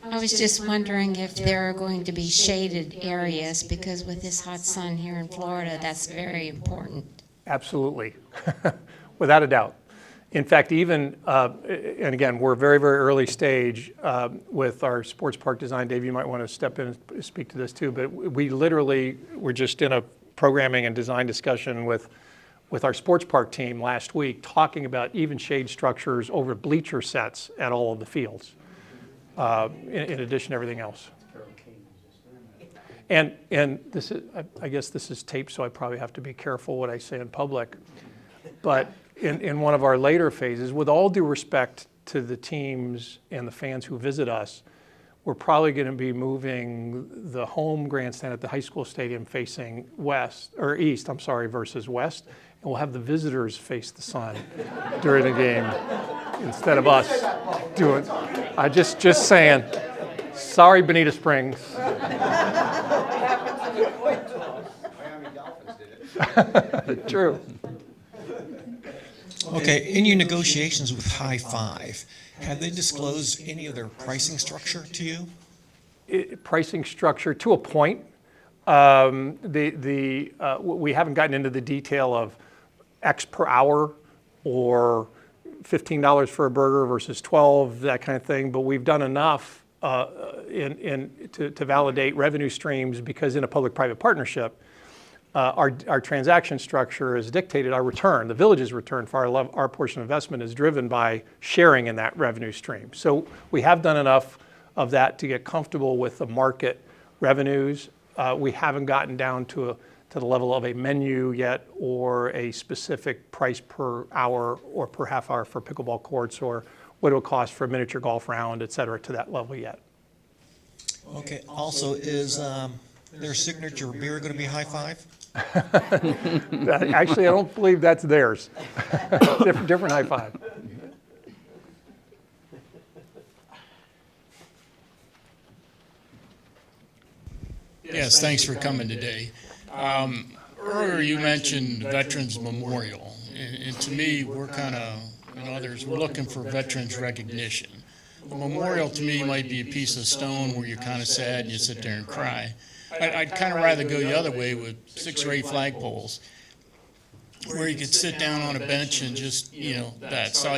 I was just wondering if there are going to be shaded areas, because with this hot sun here in Florida, that's very important. Absolutely, without a doubt. In fact, even, and again, we're very, very early stage with our sports park design. Dave, you might want to step in and speak to this too, but we're just in a programming and design discussion with our sports park team last week, talking about even shade structures over bleacher sets at all of the fields, in addition to everything else. And this is, I guess this is taped, so I probably have to be careful what I say in public. But in one of our later phases, with all due respect to the teams and the fans who visit us, we're probably going to be moving the home grandstand at the high school stadium facing west, or east, I'm sorry, versus west. And we'll have the visitors face the sun during the game instead of us doing. I just saying. Sorry, Bonita Springs. True. Okay, in your negotiations with High Five, have they disclosed any of their pricing structure to you? Pricing structure to a point. We haven't gotten into the detail of X per hour or $15 for a burger versus 12, that kind of thing. But we've done enough to validate revenue streams, because in a public-private partnership, our transaction structure is dictated. Our return, the village's return for our portion of investment, is driven by sharing in that revenue stream. So we have done enough of that to get comfortable with the market revenues. We haven't gotten down to the level of a menu yet, or a specific price per hour or per half hour for pickleball courts, or what it will cost for a miniature golf round, et cetera, to that level yet. Okay, also, is their signature beer going to be High Five? Actually, I don't believe that's theirs. different High Five. Yes, thanks for coming today. Earlier you mentioned Veterans Memorial, and to me, we're kind of, and others, we're looking for veterans recognition. A memorial to me might be a piece of stone where you're kind of sad and you sit there and cry. I'd kind of rather go the other way with 6 or 8 flagpoles, where you could sit down on a bench and just, that. So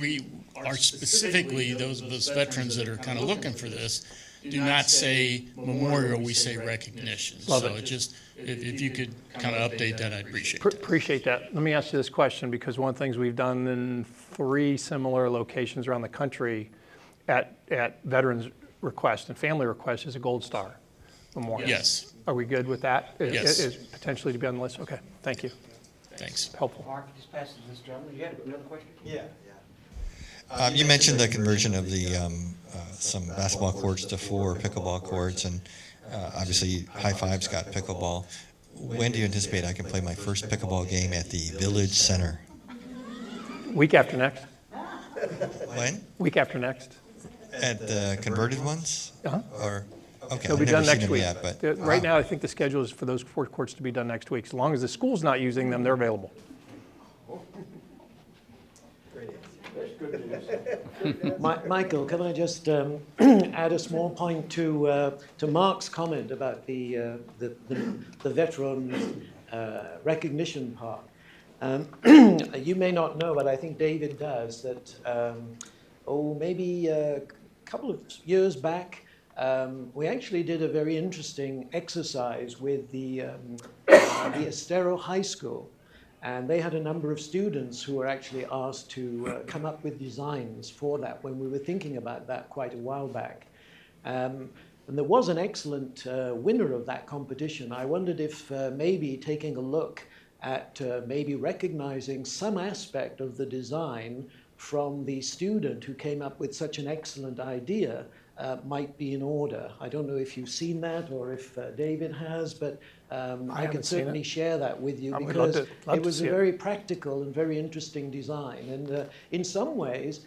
we are specifically, those of us veterans that are kind of looking for this, do not say memorial, we say recognition. Love so it. Just, if you could kind of update that, I'd appreciate it. Appreciate that. Let me ask you this question, because one of the things we've done in 3 similar locations around the country at veterans request and family request is a Gold Star Memorial. Yes. Are we good with that? Yes. Is potentially to be on the list? Okay, thank you. Thanks. Helpful. Mark, just pass this gentleman. You had another question? Yeah. You mentioned the conversion of the some basketball courts to 4 pickleball courts, and obviously High Five's got pickleball. When do you anticipate I can play my first pickleball game at the Village Center? Week after next. When? Week after next. At the converted ones? Uh-huh. Or okay, They'll I've be never done seen next them week. yet, but Right wow. now, I think the schedule is for those 4 courts to be done next week. As long as the school's not using them, they're available. Michael, can I just add a small point to Mark's comment about the veterans recognition part? You may not know, but I think David does, that maybe a couple of years back, we actually did a very interesting exercise with the Estero High School. And they had a number of students who were actually asked to come up with designs for that when we were thinking about that quite a while back. And there was an excellent winner of that competition. I wondered if maybe taking a look at maybe recognizing some aspect of the design from the student who came up with such an excellent idea might be in order. I don't know if you've seen that or if David has, but I can certainly share that with you, because it was a very practical and very interesting design. And in some ways,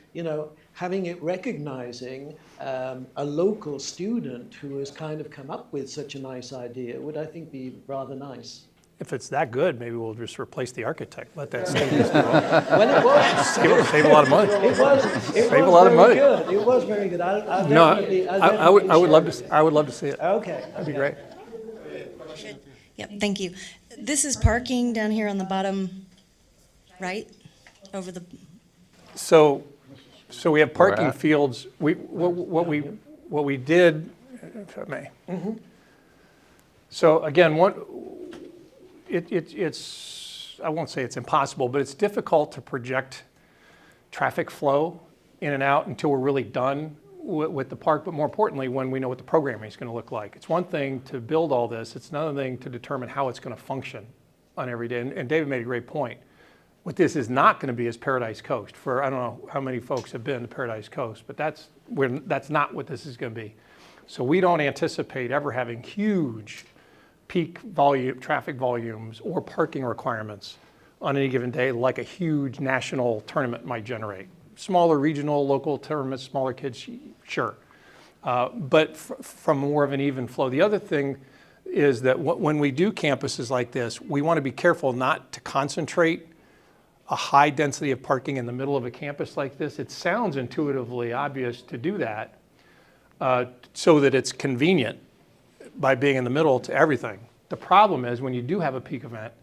having it recognizing a local student who has kind of come up with such a nice idea would, I think, be rather nice. If it's that good, maybe we'll just replace the architect. Let that stay. Well, it was. Save a lot of money. It was Save a lot of money. Good. It was very good. I'll No, definitely I would love share to. I would love to see it. it. Okay. That'd be great. Yep, thank you. This is parking down here on the bottom right, over the, So we have parking at? fields. What we did, if I may. So again, it's I won't say it's impossible, but it's difficult to project traffic flow in and out until we're really done with the park, but more importantly, when we know what the programming is going to look like. It's one thing to build all this, it's another thing to determine how it's going to function on every day. And David made a great point. What this is not going to be is Paradise Coast. I don't know how many folks have been to Paradise Coast, but that's not what this is going to be. So we don't anticipate ever having huge peak volume, traffic volumes or parking requirements on any given day like a huge national tournament might generate. Smaller regional, local tournaments, smaller kids, sure. But from more of an even flow. The other thing is that when we do campuses like this, we want to be careful not to concentrate a high density of parking in the middle of a campus like this. It sounds intuitively obvious to do that so that it's convenient by being in the middle to everything. The problem is when you do have a peak event,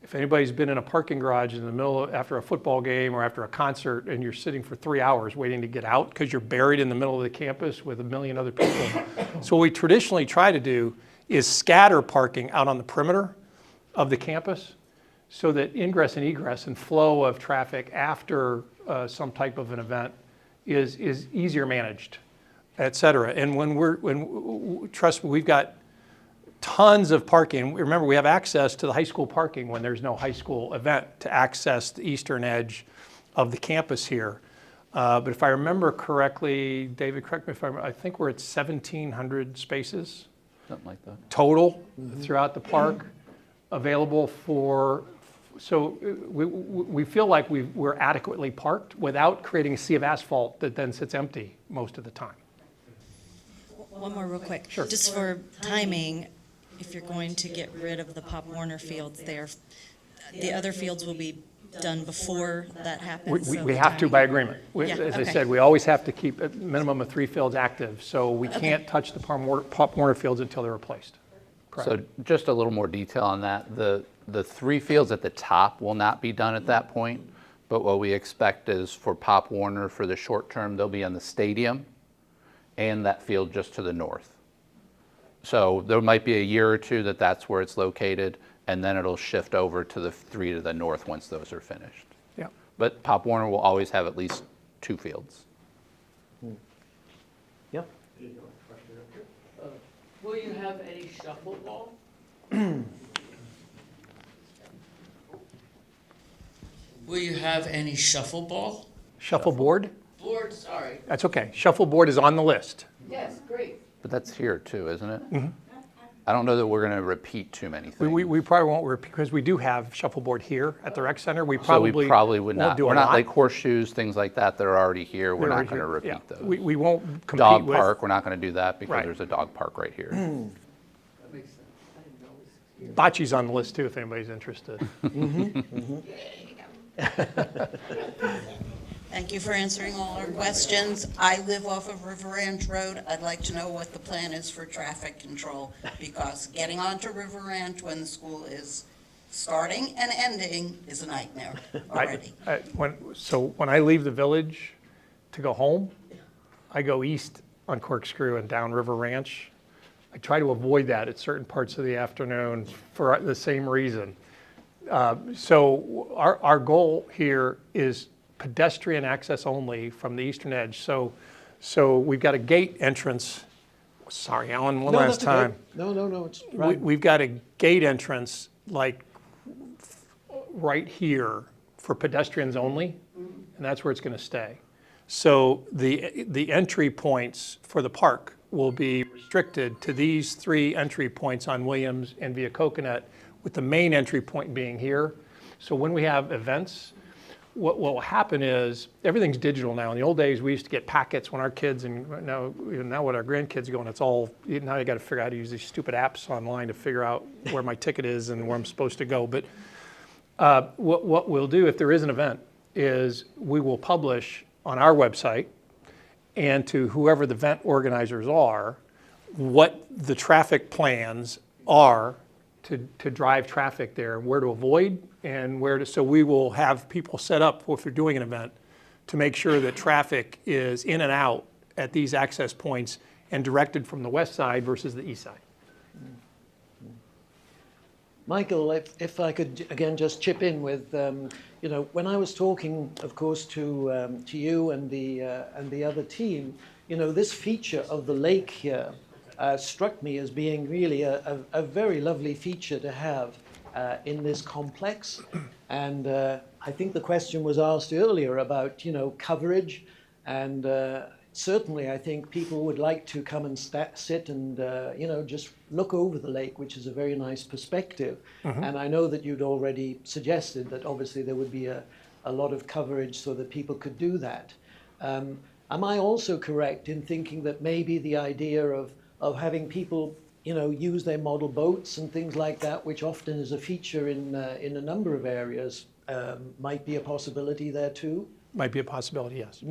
if anybody's been in a parking garage in the middle after a football game or after a concert and you're sitting for 3 hours waiting to get out because you're buried in the middle of the campus with a million other people. So what we traditionally try to do is scatter parking out on the perimeter of the campus so that ingress and egress and flow of traffic after some type of an event is easier managed, et cetera. And trust me, we've got tons of parking. Remember, we have access to the high school parking when there's no high school event to access the eastern edge of the campus here. But if I remember correctly, David, correct me if I think we're at 1,700 spaces. Something like that. Total throughout the park available for, so we feel like we're adequately parked without creating a sea of asphalt that then sits empty most of the time. One more real quick. Sure. Just for timing, if you're going to get rid of the Pop Warner fields there, the other fields will be done before that happens? We have to by agreement. Yeah, As I okay. said, we always have to keep a minimum of 3 fields active, so we can't touch the Pop Warner fields until they're replaced. Correct. So just a little more detail on that. The 3 fields at the top will not be done at that point, but what we expect is for Pop Warner for the short term, they'll be on the stadium and that field just to the north. So there might be a year or two that's where it's located, and then it'll shift over to the 3 to the north once those are finished. Yeah. But Pop Warner will always have at least 2 fields. Yep. Will you have any shuffleball? Will you have any shuffleball? Shuffleboard? Board, sorry. That's okay. Shuffleboard is on the list. Yes, great. But that's here too, isn't it? I don't know that we're going to repeat too many things. We probably won't, because we do have shuffleboard here at the rec center. We So we probably would won't not. do a We're not lot. like horseshoes, things like that that are already here. We're They're not already going to here. repeat Yeah. those. We won't compete Dog with. park, we're not going to do that because Right. there's a dog park right here. That makes sense. I didn't know it was here. Bocce's on the list too, if anybody's interested. Thank you for answering all our questions. I live off of River Ranch Road. I'd like to know what the plan is for traffic control, because getting onto River Ranch when the school is starting and ending is a nightmare already. When I leave the village to go home, I go east on Corkscrew and down River Ranch. I try to avoid that at certain parts of the afternoon for the same reason. So our goal here is pedestrian access only from the eastern edge. So we've got a gate entrance. Sorry, Alan, one last time. No, it's right. We've got a gate entrance like right here for pedestrians only, and that's where it's going to stay. So the entry points for the park will be restricted to these 3 entry points on Williams and via Coconut, with the main entry point being here. So when we have events, what will happen is everything's digital now. In the old days, we used to get packets when our kids, and now what our grandkids go, and it's all, now you got to figure out how to use these stupid apps online to figure out where my ticket is and where I'm supposed to go. But what we'll do if there is an event is we will publish on our website and to whoever the event organizers are, what the traffic plans are to drive traffic there, where to avoid and where to, so we will have people set up if they're doing an event to make sure that traffic is in and out at these access points and directed from the west side versus the east side. Michael, if I could again just chip in with, when I was talking, of course, to you and the other team, you know, this feature of the lake here struck me as being really a very lovely feature to have in this complex. And I think the question was asked earlier about, you know, coverage. And certainly I think people would like to come and sit and, you know, just look over the lake, which is a very nice perspective. And I know that you'd already suggested that obviously there would be a lot of coverage so that people could do that. Am I also correct in thinking that maybe the idea of having people, you know, use their model boats and things like that, which often is a feature in a number of areas, might be a possibility there too? Might be a possibility, yes.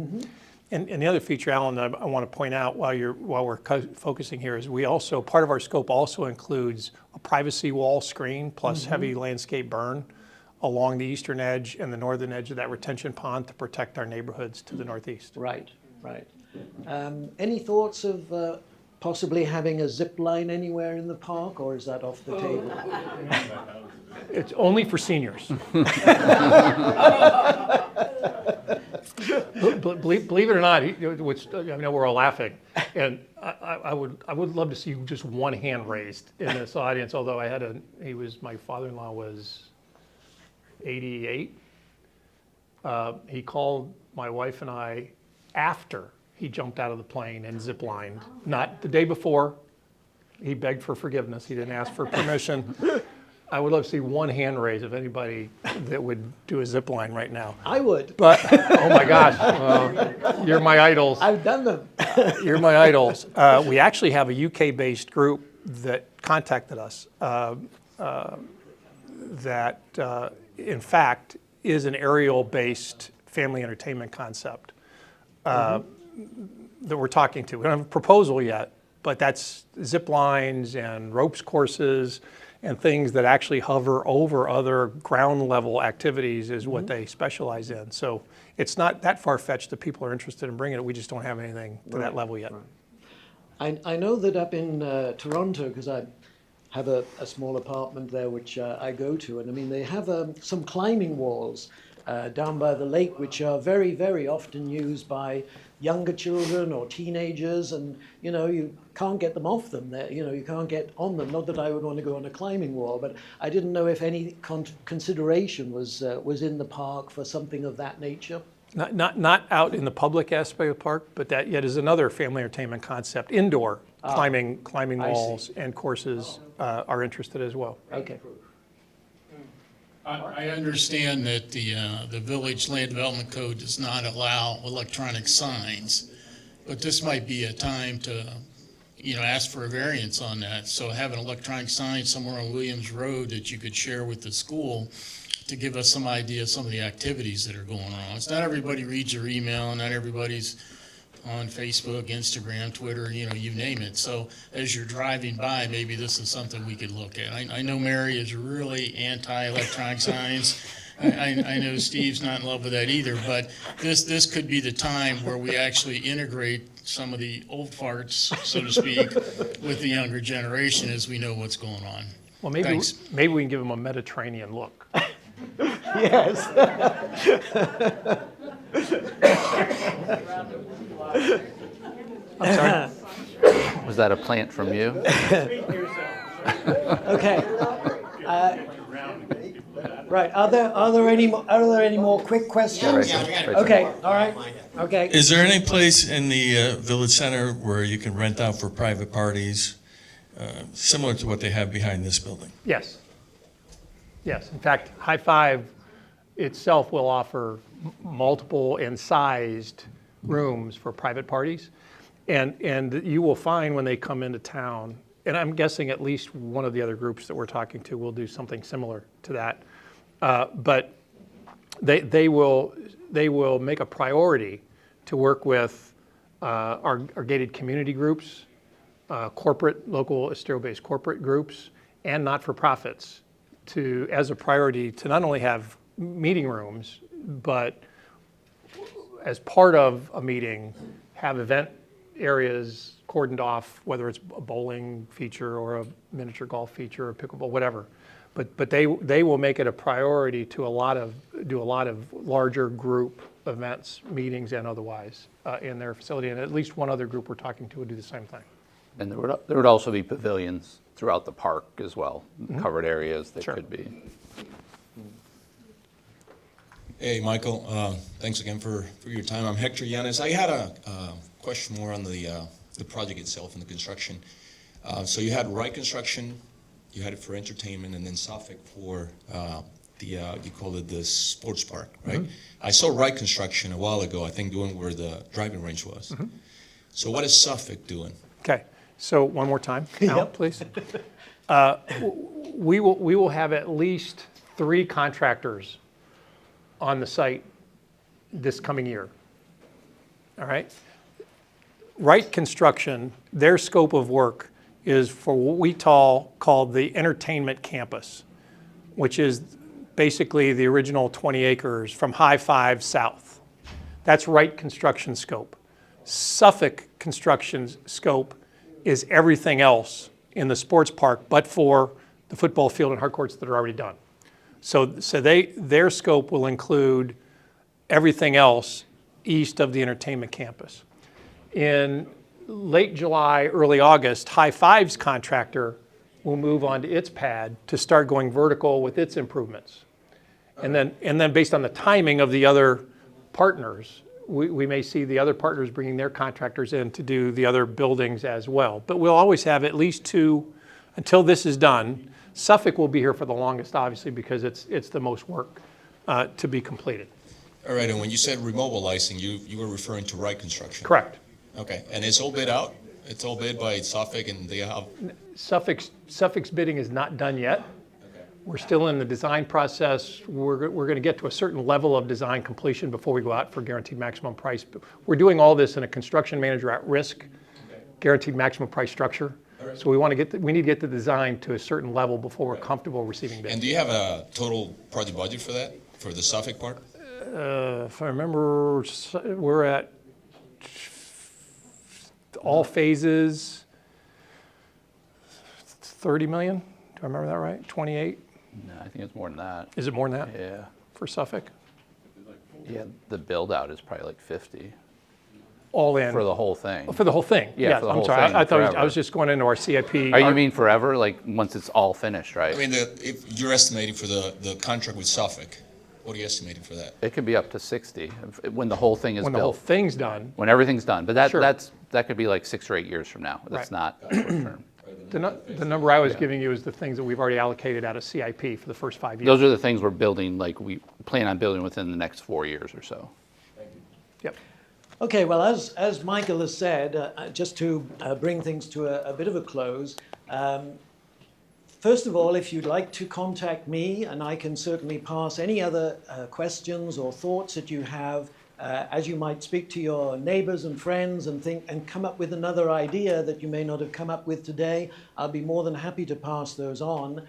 And the other feature, Alan, that I want to point out while we're focusing here is we also, part of our scope also includes a privacy wall screen plus heavy landscape burn along the eastern edge and the northern edge of that retention pond to protect our neighborhoods to the northeast. Right, right. Any thoughts of possibly having a zip line anywhere in the park, or is that off the table? It's only for seniors. Believe it or not, which I know we're all laughing, and I would love to see just one hand raised in this audience. Although my father-in-law was 88. He called my wife and I after he jumped out of the plane and zip lined. Not the day before. He begged for forgiveness. He didn't ask for permission. I would love to see one hand raise of anybody that would do a zip line right now. I would. But, oh my gosh, well, you're my idols. I've done them. You're my idols. We actually have a UK-based group that contacted us that, in fact, is an aerial-based family entertainment concept that we're talking to. We don't have a proposal yet, but that's zip lines and ropes courses and things that actually hover over other ground level activities is what they specialize in. So it's not that far-fetched that people are interested in bringing it. We just don't have anything to that level yet. Right. I know that up in Toronto, because I have a small apartment there which I go to, and I mean they have some climbing walls down by the lake which are very, very often used by younger children or teenagers, and you know, you can't get them off them. You know, you can't get on them. Not that I would want to go on a climbing wall, but I didn't know if any consideration was in the park for something of that nature. Not out in the public aspect of the park, but that yet is another family entertainment concept. Indoor climbing walls and courses are interested as well. Okay. I understand that the Village Land Development Code does not allow electronic signs, but this might be a time to, you know, ask for a variance on that. So have an electronic sign somewhere on Williams Road that you could share with the school to give us some idea of some of the activities that are going on. It's not everybody reads your email, not everybody's on Facebook, Instagram, Twitter, you know, you name it. So as you're driving by, maybe this is something we could look at. I know Mary is really anti-electronic signs. I know Steve's not in love with that either, but this could be the time where we actually integrate some of the old farts, so to speak, with the younger generation as we know what's going on. Well, maybe Thanks. maybe we can give them a Mediterranean look. Yes. I'm sorry. Was that a plant from you? Okay. Right. Are there any more quick questions? Right. Okay. All right. Okay. Is there any place in the village center where you can rent out for private parties, similar to what they have behind this building? Yes. Yes. In fact, High Five itself will offer multiple and sized rooms for private parties. And you will find when they come into town, and I'm guessing at least one of the other groups that we're talking to will do something similar to that. But they will make a priority to work with our gated community groups, local Estero-based corporate groups, and not-for-profits as a priority to not only have meeting rooms, but as part of a meeting, have event areas cordoned off, whether it's a bowling feature or a miniature golf feature or pickleball, whatever. But they will make it a priority to do a lot of larger group events, meetings and otherwise in their facility. And at least one other group we're talking to would do the same thing. And there would also be pavilions throughout the park as well, covered areas that Sure. could be. Hey, Michael, thanks again for your time. I'm Hector Yanes. I had a question more on the project itself and the construction. So you had Wright Construction, you had it for entertainment, and then Suffolk for you call it the sports park, right? I saw Wright Construction a while ago, I think doing where the driving range was. So what is Suffolk doing? Okay, so one more time, Al, Yep. please. We will have at least 3 contractors on the site this coming year. All right? Wright Construction, their scope of work is for what we call the entertainment campus, which is basically the original 20 acres from High Five south. That's Wright Construction scope. Suffolk Construction's scope is everything else in the sports park, but for the football field and hard courts that are already done. So their scope will include everything else east of the entertainment campus. In late July, early August, High Five's contractor will move onto its pad to start going vertical with its improvements. And then based on the timing of the other partners, we may see the other partners bringing their contractors in to do the other buildings as well. But we'll always have at least 2 until this is done. Suffolk will be here for the longest, obviously, because it's the most work to be completed. All right, and when you said remobilizing, you were referring to Wright Construction? Correct. Okay, and it's all bid out? It's all bid by Suffolk and they have... Suffolk's bidding is not done yet. We're still in the design process. We're going to get to a certain level of design completion before we go out for guaranteed maximum price. But we're doing all this in a construction manager at risk, guaranteed maximum price structure. So we need to get the design to a certain level before we're comfortable receiving bids. And do you have a total project budget for that, for the Suffolk part? If I remember, we're at all phases, 30 million. Do I remember that right? 28? No, I think it's more than that. Is it more than that? Yeah. For Suffolk? Yeah, the build out is probably like 50 All in? for the whole thing. Oh, for the whole thing? Yeah, Yes, for the I'm whole sorry. thing, I thought I forever. was just going into our CIP. Oh, you mean forever? Like once it's all finished, right? I mean, if you're estimating for the contract with Suffolk, what are you estimating for that? It could be up to 60 when the whole thing is when built. the whole thing's done? When everything's done. But Sure. that could be like 6 or 8 years from now. That's Right. not short term. The number I was giving you is the things that we've already allocated out of CIP for the first 5 years. Those are the things we're building, like we plan on building within the next 4 years or so. Yep. Okay, well, as Michael has said, just to bring things to a bit of a close, first of all, if you'd like to contact me, and I can certainly pass any other questions or thoughts that you have, as you might speak to your neighbors and friends and come up with another idea that you may not have come up with today, I'll be more than happy to pass those on.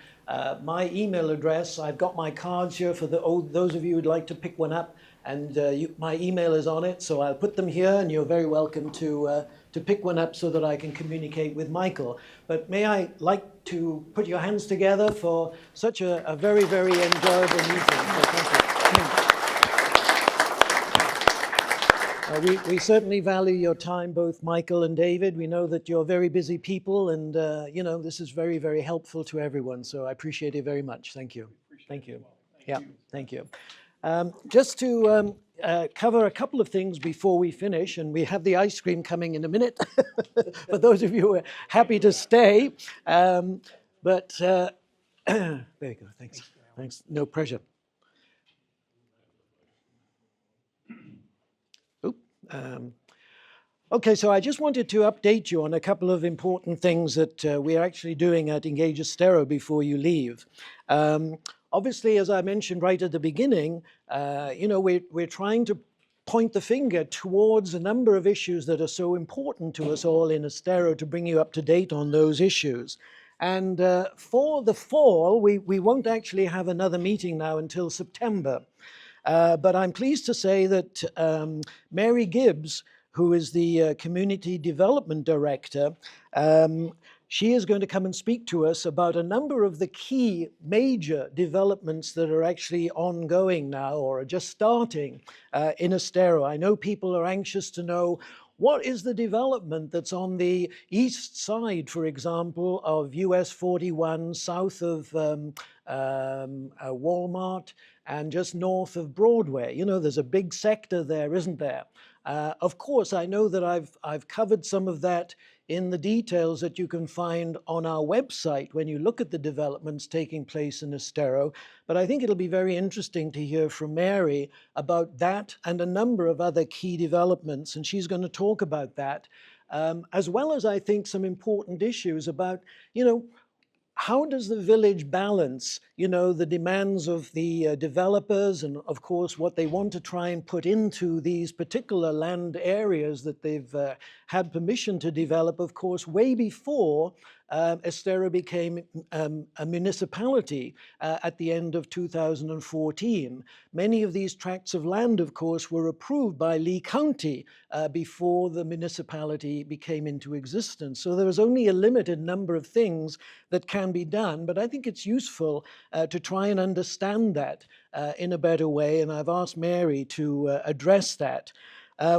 My email address, I've got my cards here for those of you who'd like to pick one up, and my email is on it, so I'll put them here, and you're very welcome to pick one up so that I can communicate with Michael. But may I like to put your hands together for such a very, very enjoyable meeting. So thank you. We certainly value your time, both Michael and David. We know that you're very busy people, and this is very, very helpful to everyone. So I appreciate it very much. Thank you. Thank you. Yeah, thank you. Just to cover a couple of things before we finish, and we have the ice cream coming in a minute, for those of you who are happy to stay. There you go. Thanks. Thanks. No pressure. Okay, so I just wanted to update you on a couple of important things that we're actually doing at Engage Estero before you leave. Obviously, as I mentioned right at the beginning, we're trying to point the finger towards a number of issues that are so important to us all in Estero to bring you up to date on those issues. And for the fall, we won't actually have another meeting now until September. But I'm pleased to say that Mary Gibbs who is the Community Development Director. She is going to come and speak to us about a number of the key major developments that are actually ongoing now or are just starting in Estero. I know people are anxious to know what is the development that's on the east side, for example, of US 41, south of Walmart, and just north of Broadway. You know, there's a big sector there, isn't there? Of course, I know that I've covered some of that in the details that you can find on our website when you look at the developments taking place in Estero. But I think it'll be very interesting to hear from Mary about that and a number of other key developments, and she's going to talk about that, as well as I think some important issues about, you know, how does the village balance, you know, the demands of the developers and, of course, what they want to try and put into these particular land areas that they've had permission to develop, of course, way before Estero became a municipality at the end of 2014. Many of these tracts of land, of course, were approved by Lee County before the municipality became into existence. So there is only a limited number of things that can be done, but I think it's useful to try and understand that in a better way, and I've asked Mary to address that.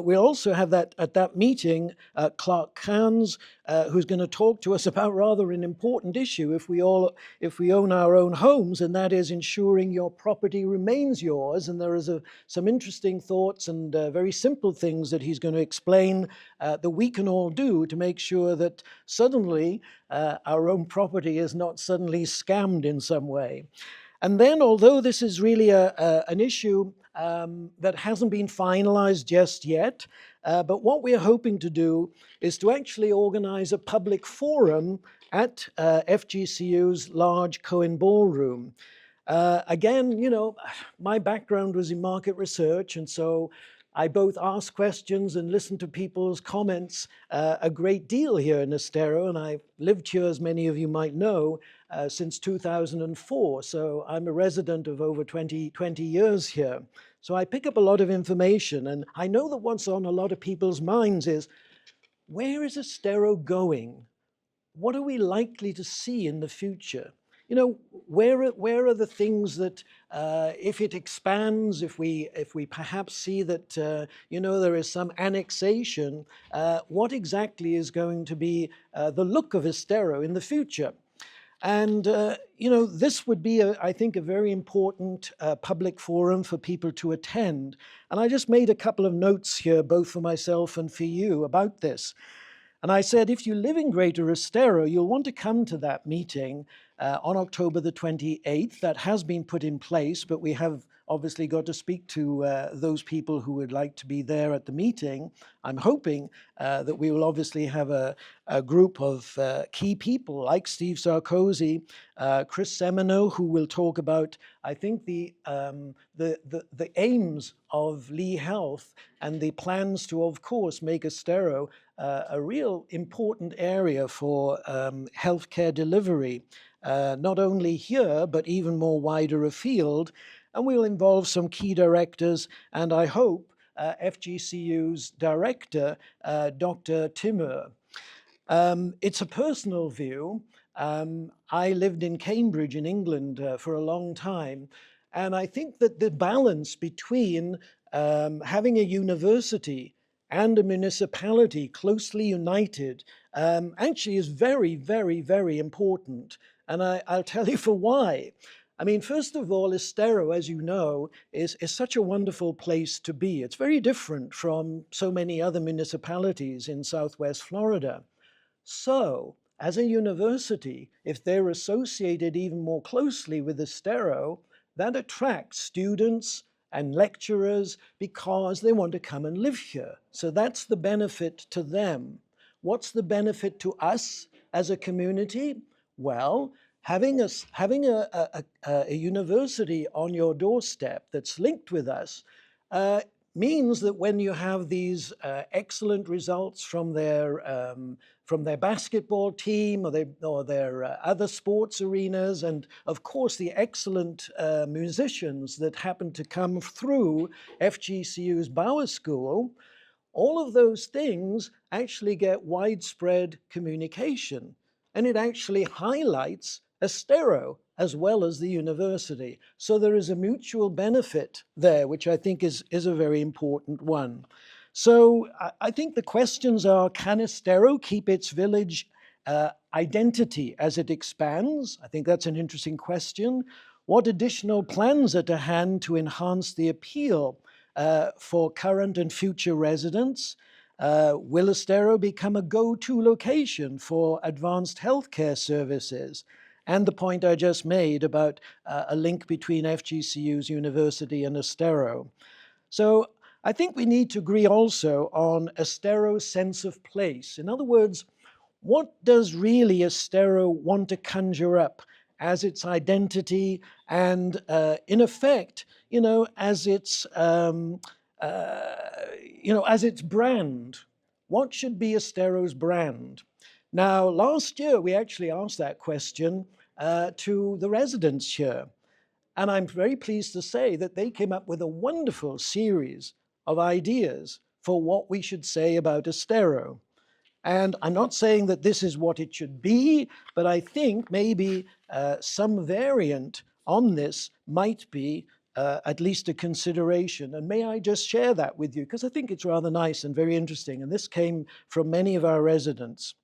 We also have that at that meeting, Clark Cairns, who's going to talk to us about rather an important issue if we own our own homes, and that is ensuring your property remains yours. And there is some interesting thoughts and very simple things that he's going to explain that we can all do to make sure that suddenly our own property is not suddenly scammed in some way. And then, although this is really an issue that hasn't been finalized just yet, but what we're hoping to do is to actually organize a public forum at FGCU's large Cohen Ballroom. Again, you know, my background was in market research, and so I both ask questions and listen to people's comments a great deal here in Estero, and I've lived here, as many of you might know, since 2004. So I'm a resident of over 20 years here. So I pick up a lot of information, and I know that what's on a lot of people's minds is, where is Estero going? What are we likely to see in the future? You know, where are the things that, if it expands, if we perhaps see that, you know, there is some annexation, what exactly is going to be the look of Estero in the future? And, you know, this would be, I think, a very important public forum for people to attend. And I just made a couple of notes here, both for myself and for you, about this. And I said, if you live in Greater Estero, you'll want to come to that meeting on October the 28th. That has been put in place, but we have obviously got to speak to those people who would like to be there at the meeting. I'm hoping that we will obviously have a group of key people like Steve Sarkozy, Chris Semino, who will talk about, I think, the aims of Lee Health and the plans to, of course, make Estero a real important area for healthcare delivery, not only here, but even more wider afield. And we'll involve some key directors, and I hope FGCU's director, Dr. Timur. It's a personal view. I lived in Cambridge in England for a long time, and I think that the balance between having a university and a municipality closely united actually is very, very, very important. And I'll tell you for why. I mean, first of all, Estero, as you know, is such a wonderful place to be. It's very different from so many other municipalities in Southwest Florida. So, as a university, if they're associated even more closely with Estero, that attracts students and lecturers because they want to come and live here. So that's the benefit to them. What's the benefit to us as a community? Well, having a university on your doorstep that's linked with us means that when you have these excellent results from their basketball team or their other sports arenas, and of course the excellent musicians that happen to come through FGCU's Bauer School, all of those things actually get widespread communication, and it actually highlights Estero as well as the university. So there is a mutual benefit there, which I think is a very important one. So I think the questions are, can Estero keep its village identity as it expands? I think that's an interesting question. What additional plans are to hand to enhance the appeal for current and future residents? Will Estero become a go-to location for advanced healthcare services? And the point I just made about a link between FGCU's university and Estero. So I think we need to agree also on Estero's sense of place. In other words, what does really Estero want to conjure up as its identity and, in effect, as its, as its brand? What should be Estero's brand? Now, last year we actually asked that question to the residents here, and I'm very pleased to say that they came up with a wonderful series of ideas for what we should say about Estero. And I'm not saying that this is what it should be, but I think maybe some variant on this might be at least a consideration. And may I just share that with you, because I think it's rather nice and very interesting. And this came from many of our residents.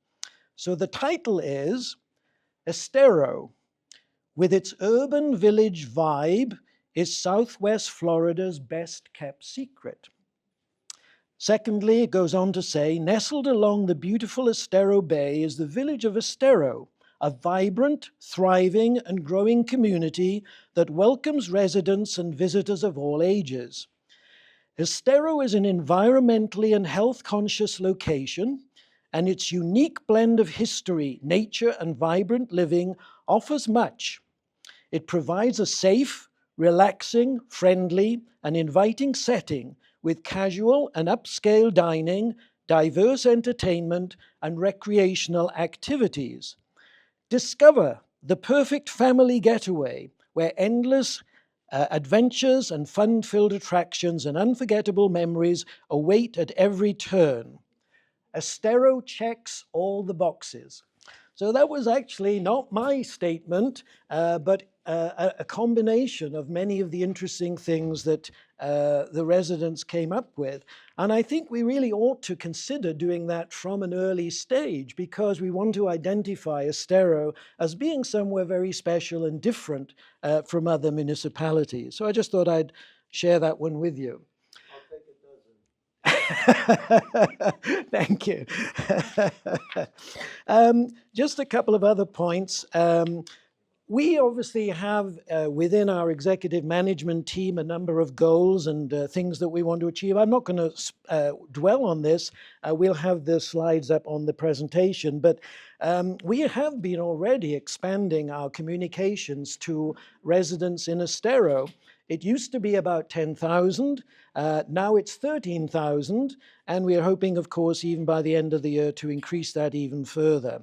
So the title is Estero, with its urban village vibe, is Southwest Florida's best kept secret. Secondly, it goes on to say, nestled along the beautiful Estero Bay is the village of Estero, a vibrant, thriving, and growing community that welcomes residents and visitors of all ages. Estero is an environmentally and health-conscious location, and its unique blend of history, nature, and vibrant living offers much. It provides a safe, relaxing, friendly, and inviting setting with casual and upscale dining, diverse entertainment, and recreational activities. Discover the perfect family getaway where endless adventures and fun-filled attractions and unforgettable memories await at every turn. Estero checks all the boxes. So that was actually not my statement, but a combination of many of the interesting things that the residents came up with. And I think we really ought to consider doing that from an early stage, because we want to identify Estero as being somewhere very special and different from other municipalities. So I just thought I'd share that one with you. Thank you. Just a couple of other points. We obviously have within our executive management team a number of goals and things that we want to achieve. I'm not going to dwell on this. We'll have the slides up on the presentation, but we have been already expanding our communications to residents in Estero. It used to be about 10,000. Now it's 13,000, and we are hoping, of course, even by the end of the year to increase that even further.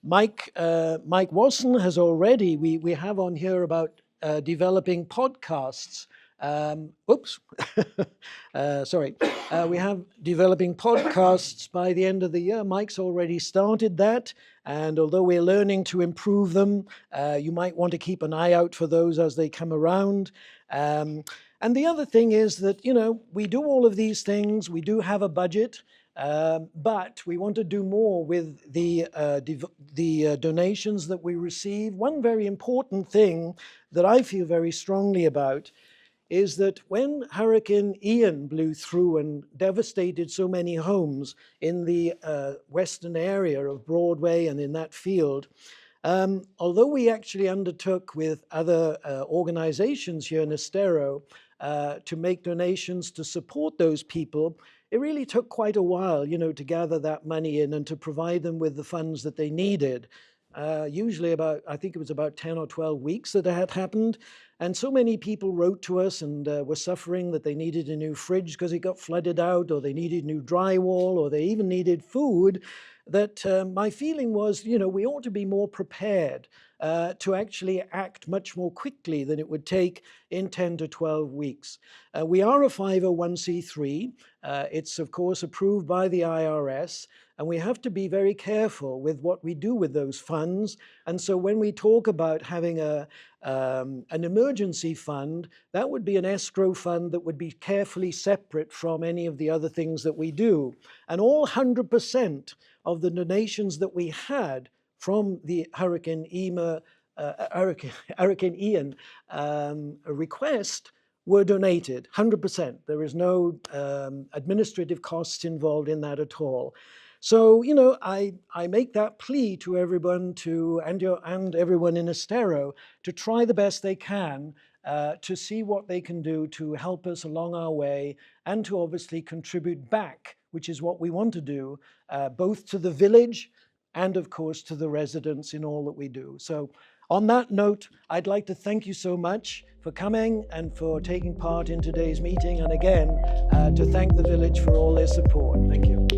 Mike Wasson has already, we have on here about developing podcasts. Sorry. We have developing podcasts by the end of the year. Mike's already started that. And although we're learning to improve them, you might want to keep an eye out for those as they come around. And the other thing is that, we do all of these things. We do have a budget. But we want to do more with the donations that we receive. One very important thing that I feel very strongly about is that when Hurricane Ian blew through and devastated so many homes in the western area of Broadway and in that field, although we actually undertook with other organizations here in Estero to make donations to support those people, it really took quite a while, to gather that money in and to provide them with the funds that they needed. Usually I think it was about 10 or 12 weeks that had happened. And so many people wrote to us and were suffering that they needed a new fridge because it got flooded out, or they needed new drywall, or they even needed food, that my feeling was, we ought to be more prepared to actually act much more quickly than it would take in 10 to 12 weeks. We are a 501c3. It's, of course, approved by the IRS, and we have to be very careful with what we do with those funds. And so when we talk about having an emergency fund, that would be an escrow fund that would be carefully separate from any of the other things that we do. And all 100% of the donations that we had from the Hurricane Ian request were donated, 100%. There is no administrative costs involved in that at all. So, you know, I make that plea to everyone and everyone in Estero to try the best they can to see what they can do to help us along our way and to obviously contribute back, which is what we want to do, both to the village and of course to the residents in all that we do. So on that note, I'd like to thank you so much for coming and for taking part in today's meeting, and again, to thank the village for all their support. Thank you.